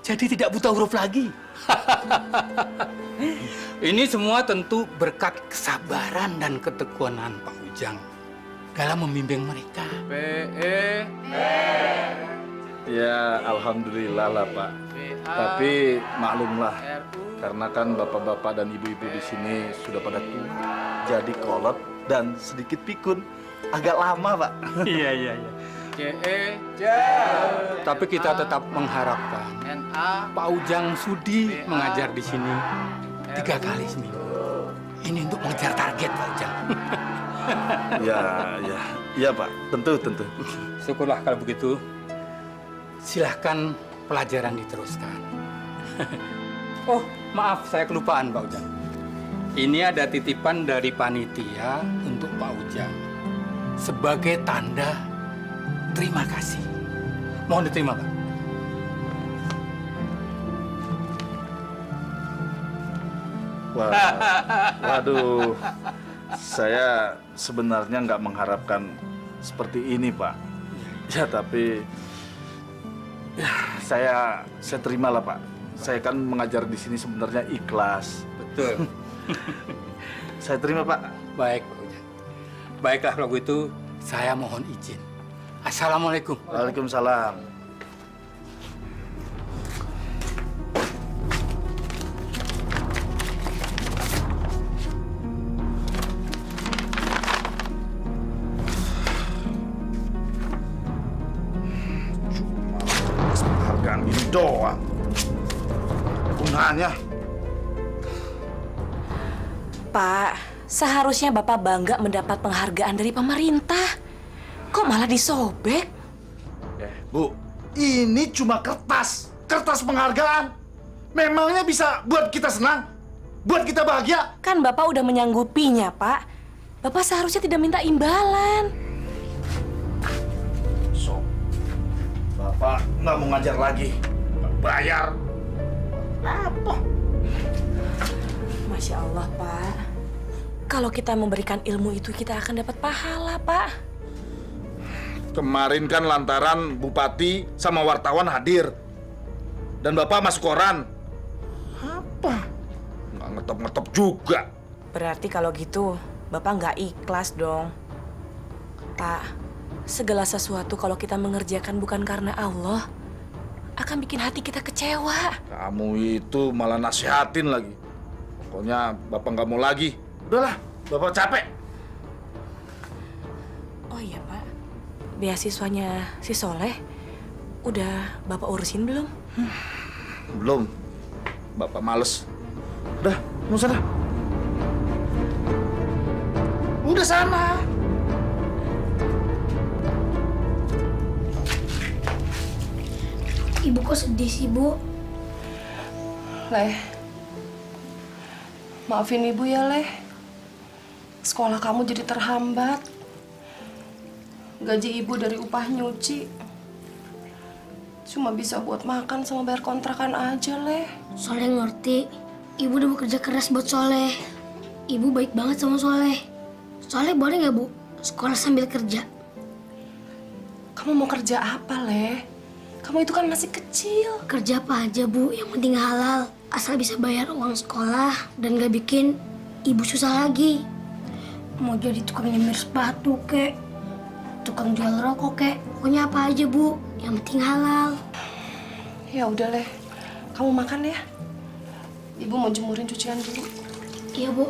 Jadi tidak buta huruf lagi. Ini semua tentu berkat kesabaran dan ketekunan Pak Ujang dalam membimbing mereka. Ya, alhamdulillah lah, Pak. Tapi maklumlah, karena kan bapak-bapak dan ibu-ibu di sini sudah pada tua, jadi kolot dan sedikit pikun. Agak lama, Pak. Iya. Tapi kita tetap mengharapkan Pak Ujang sudi mengajar di sini 3 kali seminggu. Ini untuk mengejar target, Pak Ujang. Ya, Pak. Tentu. Syukurlah kalau begitu. Silahkan pelajaran diteruskan. Oh, maaf, saya kelupaan, Pak Ujang. Ini ada titipan dari panitia untuk Pak Ujang sebagai tanda terima kasih. Mohon diterima, Pak. Waduh, saya sebenarnya nggak mengharapkan seperti ini, Pak. Ya, tapi ya, saya terimalah, Pak. Saya kan mengajar di sini sebenarnya ikhlas. Betul. Saya terima, Pak. Baik, Pak Ujang. Baiklah kalau begitu, saya mohon izin. Assalamualaikum. Waalaikumsalam. doang. Gunanya. Pak, seharusnya Bapak bangga mendapat penghargaan dari pemerintah. Kok malah disobek? Bu, ini cuma kertas. Kertas penghargaan. Memangnya bisa buat kita senang? Buat kita bahagia? Kan Bapak udah menyanggupinya, Pak. Bapak seharusnya tidak minta imbalan. So, Bapak nggak mau ngajar lagi. Nggak bayar. Apa? Masya Allah, Pak. Kalau kita memberikan ilmu itu, kita akan dapat pahala, Pak. Kemarin kan lantaran Bupati sama wartawan hadir. Dan Bapak masuk koran. Apa? Nggak ngetop-ngetop juga. Berarti kalau gitu, Bapak nggak ikhlas dong. Pak, segala sesuatu kalau kita mengerjakan bukan karena Allah, akan bikin hati kita kecewa. Kamu itu malah nasihatin lagi. Pokoknya Bapak nggak mau lagi. Udahlah, Bapak capek. Oh iya, Pak. Beasiswanya si Soleh, udah Bapak urusin belum? Belum. Bapak males. Udah, mau sana. Udah sana. Ibu kok sedih sih, Bu? Leh, maafin Ibu ya, Leh. Sekolah kamu jadi terhambat. Gaji Ibu dari upah nyuci cuma bisa buat makan sama bayar kontrakan aja, Leh. Soleh ngerti. Ibu udah bekerja keras buat Soleh. Ibu baik banget sama Soleh. Soleh boleh nggak, Bu, sekolah sambil kerja? Kamu mau kerja apa, Leh? Kamu itu kan masih kecil. Kerja apa aja, Bu, yang penting halal. Asal bisa bayar uang sekolah dan gak bikin ibu susah lagi. Mau jadi tukang nyemir sepatu, kek. Tukang jual rokok, kek. Pokoknya apa aja, Bu, yang penting halal. Ya udah, Leh. Kamu makan ya. Ibu mau jemurin cucian dulu. Iya, Bu.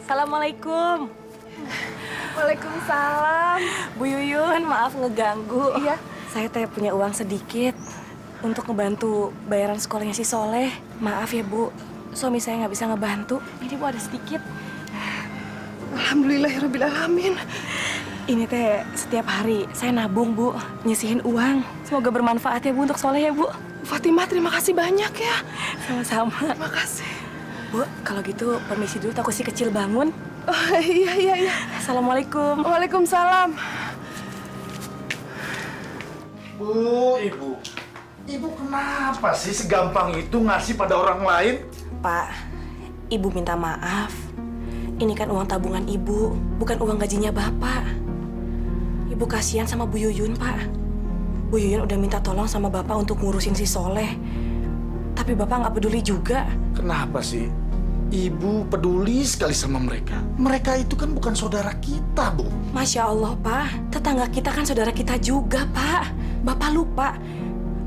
Assalamualaikum. Waalaikumsalam. Bu Yuyun, maaf ngeganggu. Iya. Saya teh punya uang sedikit untuk ngebantu bayaran sekolahnya si Soleh. Maaf ya, Bu. Suami saya nggak bisa ngebantu. Ini, Bu, ada sedikit. Alhamdulillahirrabbilalamin. Ini teh setiap hari saya nabung, Bu. Nyisihin uang. Semoga bermanfaat ya, Bu, untuk Soleh ya, Bu. Fatimah, terima kasih banyak ya. Sama-sama. Terima kasih. Bu, kalau gitu permisi dulu, takut si kecil bangun. Oh, iya. Assalamualaikum. Waalaikumsalam. Bu, Ibu. Ibu kenapa sih segampang itu ngasih pada orang lain? Pak, Ibu minta maaf. Ini kan uang tabungan Ibu, bukan uang gajinya Bapak. Ibu kasihan sama Bu Yuyun, Pak. Bu Yuyun udah minta tolong sama Bapak untuk ngurusin si Soleh. Tapi Bapak nggak peduli juga. Kenapa sih? Ibu peduli sekali sama mereka. Mereka itu kan bukan saudara kita, Bu. Masya Allah, Pak. Tetangga kita kan saudara kita juga, Pak. Bapak lupa.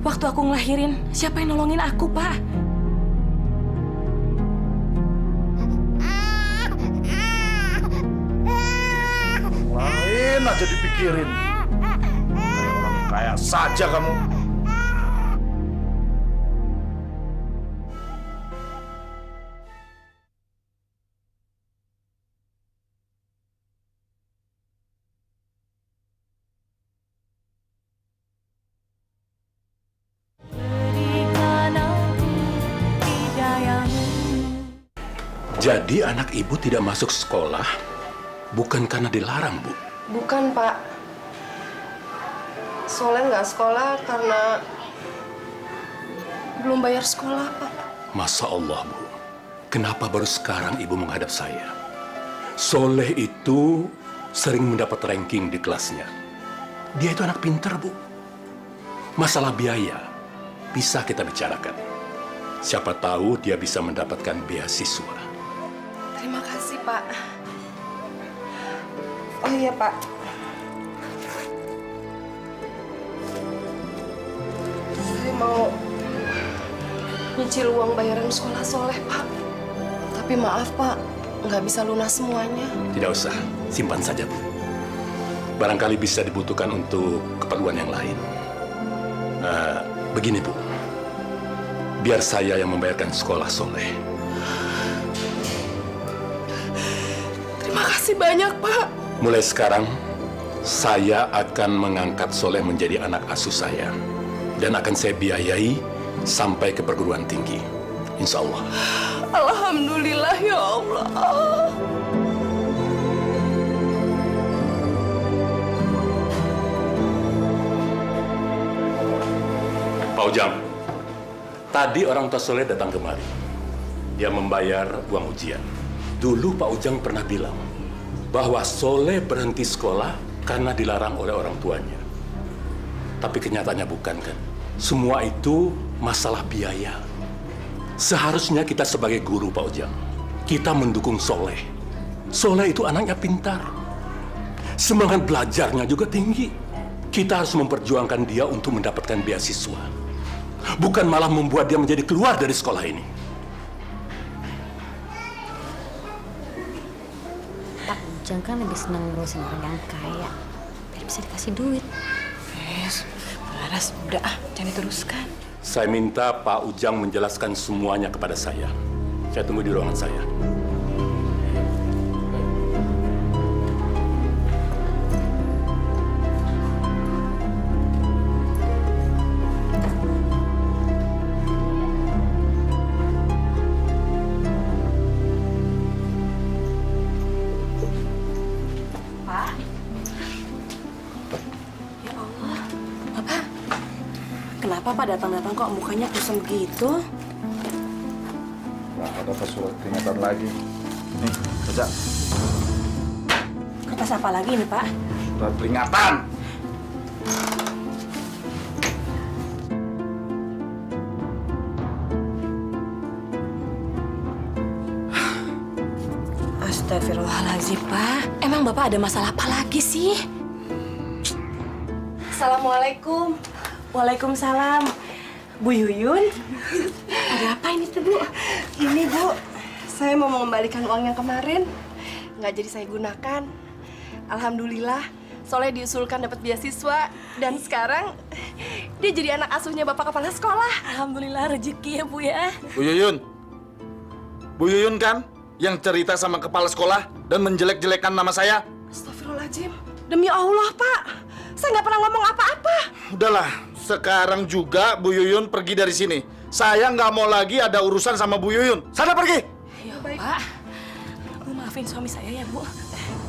Waktu aku ngelahirin, siapa yang nolongin aku, Pak? Lain aja dipikirin. Kayak orang kaya saja kamu. Jadi anak ibu tidak masuk sekolah bukan karena dilarang, Bu? Bukan, Pak. Soleh nggak sekolah karena belum bayar sekolah, Pak. Masya Allah, Bu. Kenapa baru sekarang ibu menghadap saya? Soleh itu sering mendapat ranking di kelasnya. Dia itu anak pintar, Bu. Masalah biaya bisa kita bicarakan. Siapa tahu dia bisa mendapatkan beasiswa. Terima kasih, Pak. Oh iya, Pak. Saya mau nyicil uang bayaran sekolah Soleh, Pak. Tapi maaf, Pak, nggak bisa lunas semuanya. Tidak usah, simpan saja, Bu. barangkali bisa dibutuhkan untuk keperluan yang lain. Begini Bu, biar saya yang membayarkan sekolah Soleh. Terima kasih banyak, Pak. Mulai sekarang, saya akan mengangkat Soleh menjadi anak asuh saya. Dan akan saya biayai sampai ke perguruan tinggi. Insya Allah. Alhamdulillah ya Allah. Pak Ujang, tadi orang tua Soleh datang kemari. Dia membayar uang ujian. Dulu Pak Ujang pernah bilang bahwa Soleh berhenti sekolah karena dilarang oleh orang tuanya. Tapi kenyataannya bukan kan? Semua itu masalah biaya. Seharusnya kita sebagai guru Pak Ujang, kita mendukung Soleh. Soleh itu anaknya pintar. Semangat belajarnya juga tinggi. Kita harus memperjuangkan dia untuk mendapatkan beasiswa. Bukan malah membuat dia menjadi keluar dari sekolah ini. Pak Ujang kan lebih senang ngurusin orang yang kaya. Biar bisa dikasih duit. Laras, udah jangan diteruskan. Saya minta Pak Ujang menjelaskan semuanya kepada saya. Saya tunggu di ruangan saya. Kenapa Pak datang-datang kok mukanya kusam begitu? Wah, ada surat peringatan lagi. Nih, baca. Kertas apa lagi nih Pak? Surat peringatan. Astagfirullahaladzim Pak. Emang Bapak ada masalah apa lagi sih? Assalamualaikum. Waalaikumsalam. Bu Yuyun. Ada apa ini tuh, Bu? Ini, Bu. Saya mau mengembalikan uang yang kemarin. Nggak jadi saya gunakan. Alhamdulillah, Soleh diusulkan dapat beasiswa. Dan sekarang, dia jadi anak asuhnya Bapak Kepala Sekolah. Alhamdulillah rezeki ya, Bu ya. Bu Yuyun. Bu Yuyun kan yang cerita sama kepala sekolah dan menjelek-jelekan nama saya? Astagfirullahaladzim. Demi Allah, Pak. Saya nggak pernah ngomong apa-apa. Udahlah, sekarang juga Bu Yuyun pergi dari sini. Saya nggak mau lagi ada urusan sama Bu Yuyun. Sana pergi. Ya Pak. Bu maafin suami saya ya, Bu.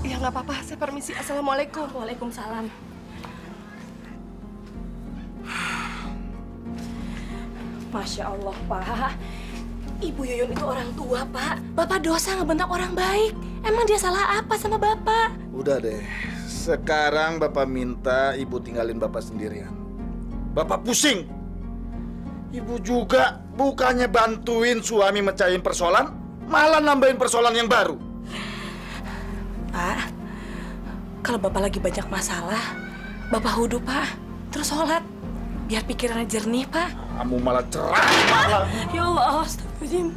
Ya nggak apa-apa, saya permisi. Assalamualaikum. Waalaikumsalam. Masya Allah, Pak. Ibu Yuyun itu orang tua, Pak. Bapak dosa ngebentak orang baik. Emang dia salah apa sama Bapak? Udah deh. Sekarang Bapak minta Ibu tinggalin Bapak sendirian. Bapak pusing. Ibu juga bukannya bantuin suami mecahin persoalan, malah nambahin persoalan yang baru. Pak, kalau Bapak lagi banyak masalah, Bapak wudhu, Pak. Terus sholat. Biar pikirannya jernih, Pak. Kamu malah ceramah. Ya Allah, astagfirullahaladzim.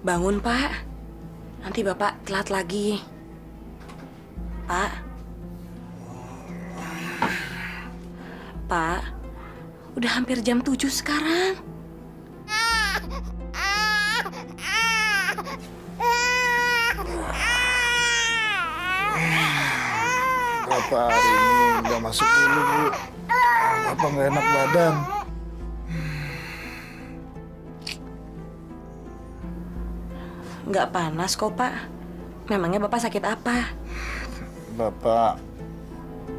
Bangun, Pak. Nanti Bapak telat lagi. Pak. Pak, udah hampir jam 7 sekarang. Bapak hari ini nggak masuk dulu, Bu. Bapak nggak enak badan. Nggak panas kok, Pak. Memangnya Bapak sakit apa? Bapak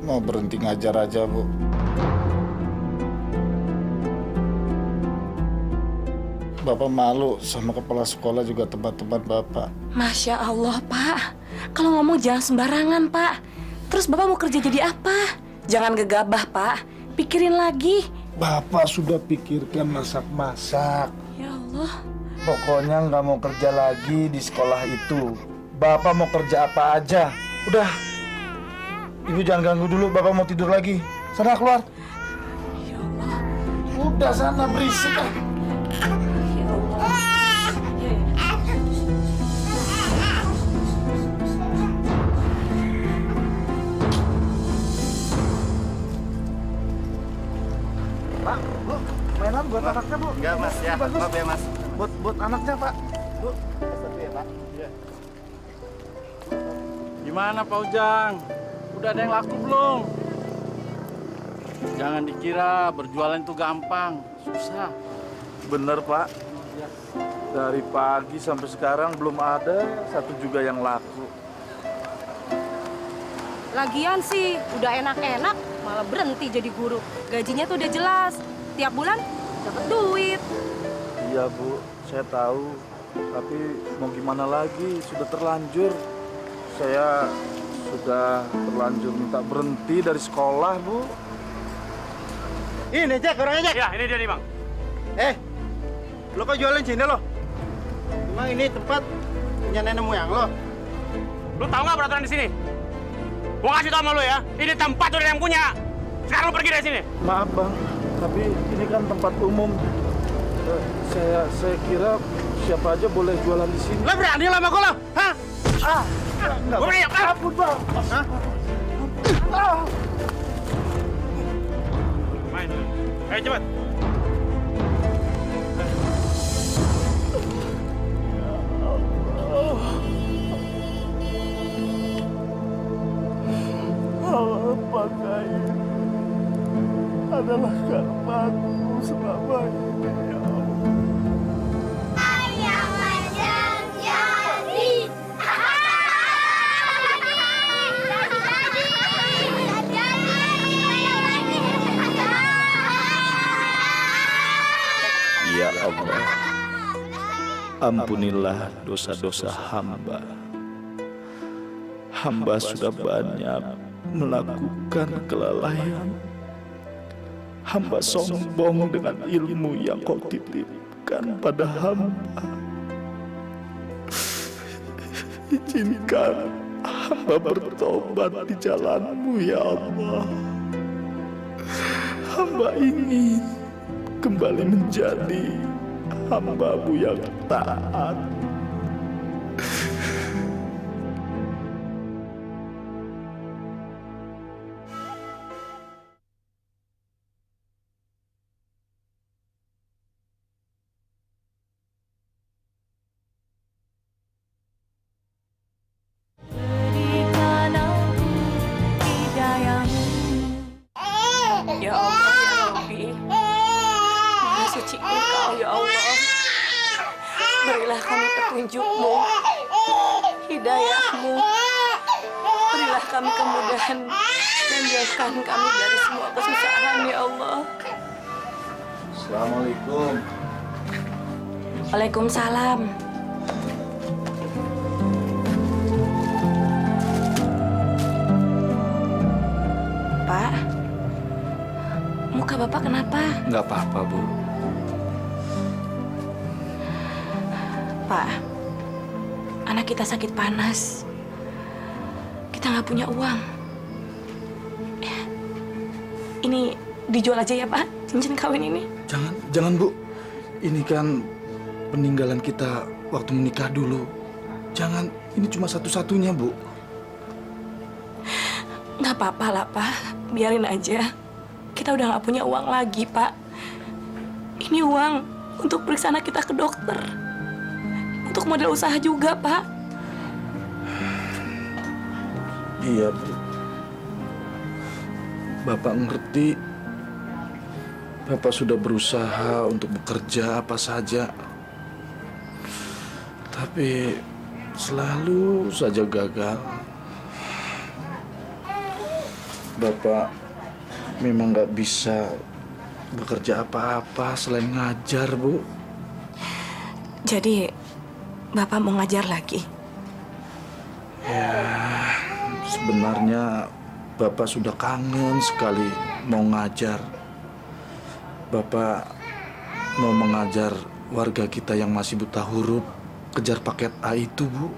mau berhenti ngajar aja, Bu. Bapak malu sama kepala sekolah juga teman-teman Bapak. Masya Allah, Pak. Kalau ngomong jangan sembarangan, Pak. Terus Bapak mau kerja jadi apa? Jangan gegabah, Pak. Pikirin lagi. Bapak sudah pikirkan masak-masak. Ya Allah. Pokoknya nggak mau kerja lagi di sekolah itu. Bapak mau kerja apa aja. Udah. Ibu jangan ganggu dulu, Bapak mau tidur lagi. Sana keluar. Ya Allah. Udah sana berisik ah. Pak, Bu, mainan buat anaknya, Bu. Enggak, Mas, ya. Maaf ya, Mas. Buat anaknya, Pak. Bu, satu ya, Pak. Iya. Gimana Pak Ujang? Udah ada yang laku belum? Jangan dikira berjualan itu gampang, susah. Bener, Pak. Dari pagi sampai sekarang belum ada satu juga yang laku. Lagian sih udah enak-enak malah berhenti jadi guru. Gajinya tuh udah jelas. Tiap bulan dapat duit. Iya, Bu. Saya tahu. Tapi mau gimana lagi? Sudah terlanjur. Saya sudah terlanjur minta berhenti dari sekolah, Bu. Ini Jack, orangnya Jack. Ya, ini dia nih Bang. Lo kok jualan sini lo? Emang ini tempat punya nenek moyang lo? Lu tahu nggak peraturan di sini? Gua kasih tau sama lu ya, ini tempat udah yang punya. Sekarang lu pergi dari sini. Maaf, Bang. Tapi ini kan tempat umum. Saya kira siapa aja boleh jualan di sini. Lo berani lo sama gua lo? Hah? Gua berani. Ampun, Bang. Hah? Main. Ayo cepet. Apakah ini adalah karmaku selama ini, ya Allah? Ayah Majang jadi. Ya Allah, ampunilah dosa-dosa hamba. Hamba sudah banyak melakukan kelalaian. Hamba sombong dengan ilmu yang kau titipkan pada hamba. Izinkan hamba bertobat di jalan-Mu, ya Allah. Hamba ingin kembali menjadi hamba-Mu yang taat. Ya Allah, ya Rabbi. Maha suci Engkau, ya Allah. Berilah kami petunjuk-Mu, hidayah-Mu. Berilah kami kemudahan dan jauhkan kami dari semua kesusahan, ya Allah. Assalamualaikum. Waalaikumsalam. Pak, muka Bapak kenapa? Nggak apa-apa, Bu. Pak, anak kita sakit panas. Kita nggak punya uang. Ini dijual aja ya, Pak, cincin kawin ini. Jangan, Bu. Ini kan peninggalan kita waktu menikah dulu. Jangan, ini cuma satu-satunya, Bu. Nggak apa-apa lah, Pak. Biarin aja. Kita udah nggak punya uang lagi, Pak. Ini uang untuk periksa anak kita ke dokter. Untuk modal usaha juga, Pak. Iya, Bu. Bapak ngerti. Bapak sudah berusaha untuk bekerja apa saja. Tapi selalu saja gagal. Bapak memang nggak bisa bekerja apa-apa selain ngajar, Bu. Jadi, Bapak mau ngajar lagi? Ya, sebenarnya Bapak sudah kangen sekali mau ngajar. Bapak mau mengajar warga kita yang masih buta huruf, kejar paket A itu, Bu.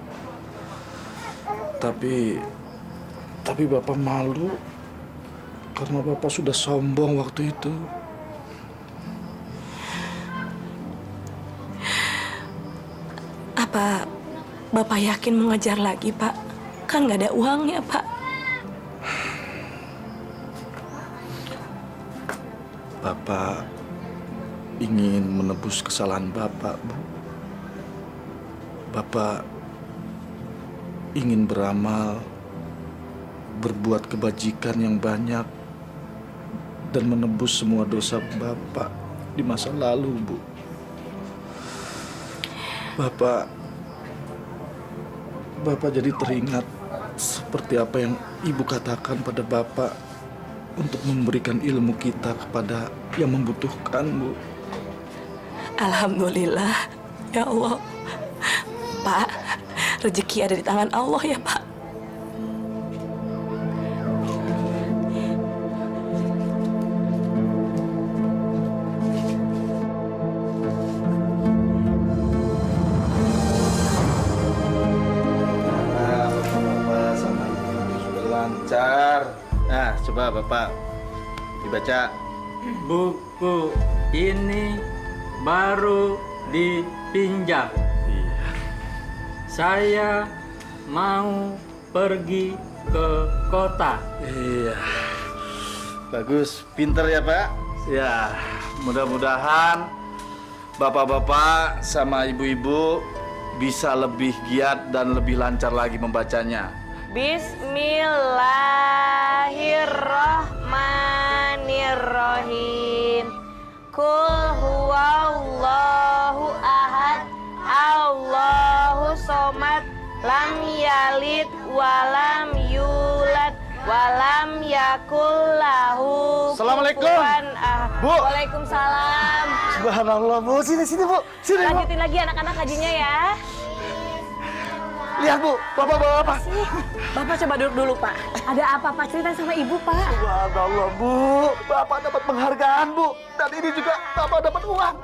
Tapi Bapak malu karena Bapak sudah sombong waktu itu. Apa Bapak yakin mengajar lagi, Pak? Kan nggak ada uangnya, Pak. Bapak ingin menebus kesalahan Bapak, Bu. Bapak ingin beramal, berbuat kebajikan yang banyak, dan menebus semua dosa Bapak di masa lalu, Bu. Bapak jadi teringat seperti apa yang Ibu katakan pada Bapak untuk memberikan ilmu kita kepada yang membutuhkan, Bu. Alhamdulillah, ya Allah. Pak, rezeki ada di tangan Allah ya, Pak. Bapak sama Ibu sudah lancar. Nah, coba Bapak dibaca. Buku ini baru dipinjam. Saya mau pergi ke kota. Iya. Bagus, pinter ya, Pak. Ya, mudah-mudahan Bapak-bapak sama Ibu-ibu bisa lebih giat dan lebih lancar lagi membacanya. Bismillahirrahmanirrahim. Kul huwallahu ahad, Allahu somad, lam yalid walam yulad walam yakul lahu Assalamualaikum. kufuwan ahad. Bu. Waalaikumsalam. Subhanallah, Bu. Sini, Bu. Sini, Bu. Lanjutin lagi anak-anak hajinya ya. Lihat, Bu. Bapak bawa apa? Bapak coba duduk dulu, Pak. Ada apa, Pak? Cerita sama Ibu, Pak. Subhanallah, Bu. Bapak dapat penghargaan, Bu. Dan ini juga Bapak dapat uang.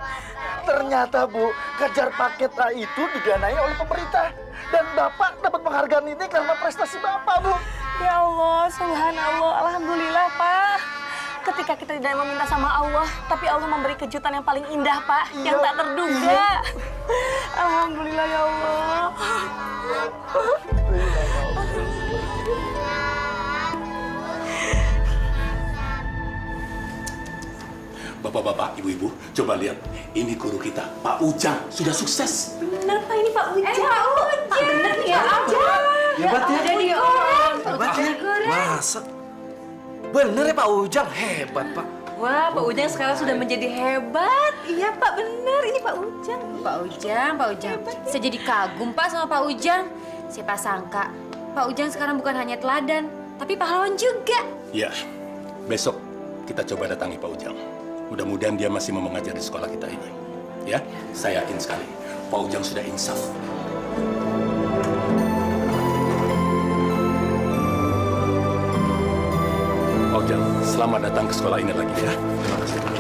Ternyata, Bu, kejar paket A itu didanai oleh pemerintah. Dan Bapak dapat penghargaan ini karena prestasi Bapak, Bu. Ya Allah, subhanallah, alhamdulillah, Pak. Ketika kita tidak meminta sama Allah, tapi Allah memberi kejutan yang paling indah, Pak, yang tak terduga. Alhamdulillah, ya Allah. Bapak-bapak, ibu-ibu, coba lihat. Ini guru kita, Pak Ujang, sudah sukses. Benar, Pak, ini Pak Ujang. Pak Ujang. Pak, benar nih, Pak Ujang. Hebat ya? Jadi orang. Hebat ya? Masa? Bener ya Pak Ujang? Hebat, Pak. Wah, Pak Ujang sekarang sudah menjadi hebat. Iya, Pak, benar. Ini Pak Ujang. Pak Ujang. Saya jadi kagum, Pak, sama Pak Ujang. Siapa sangka, Pak Ujang sekarang bukan hanya teladan, tapi pahlawan juga. Ya, besok kita coba datangi Pak Ujang. Mudah-mudahan dia masih mau mengajar di sekolah kita ini. Ya, saya yakin sekali Pak Ujang sudah insaf. Pak Ujang, selamat datang ke sekolah ini lagi ya. Terima kasih.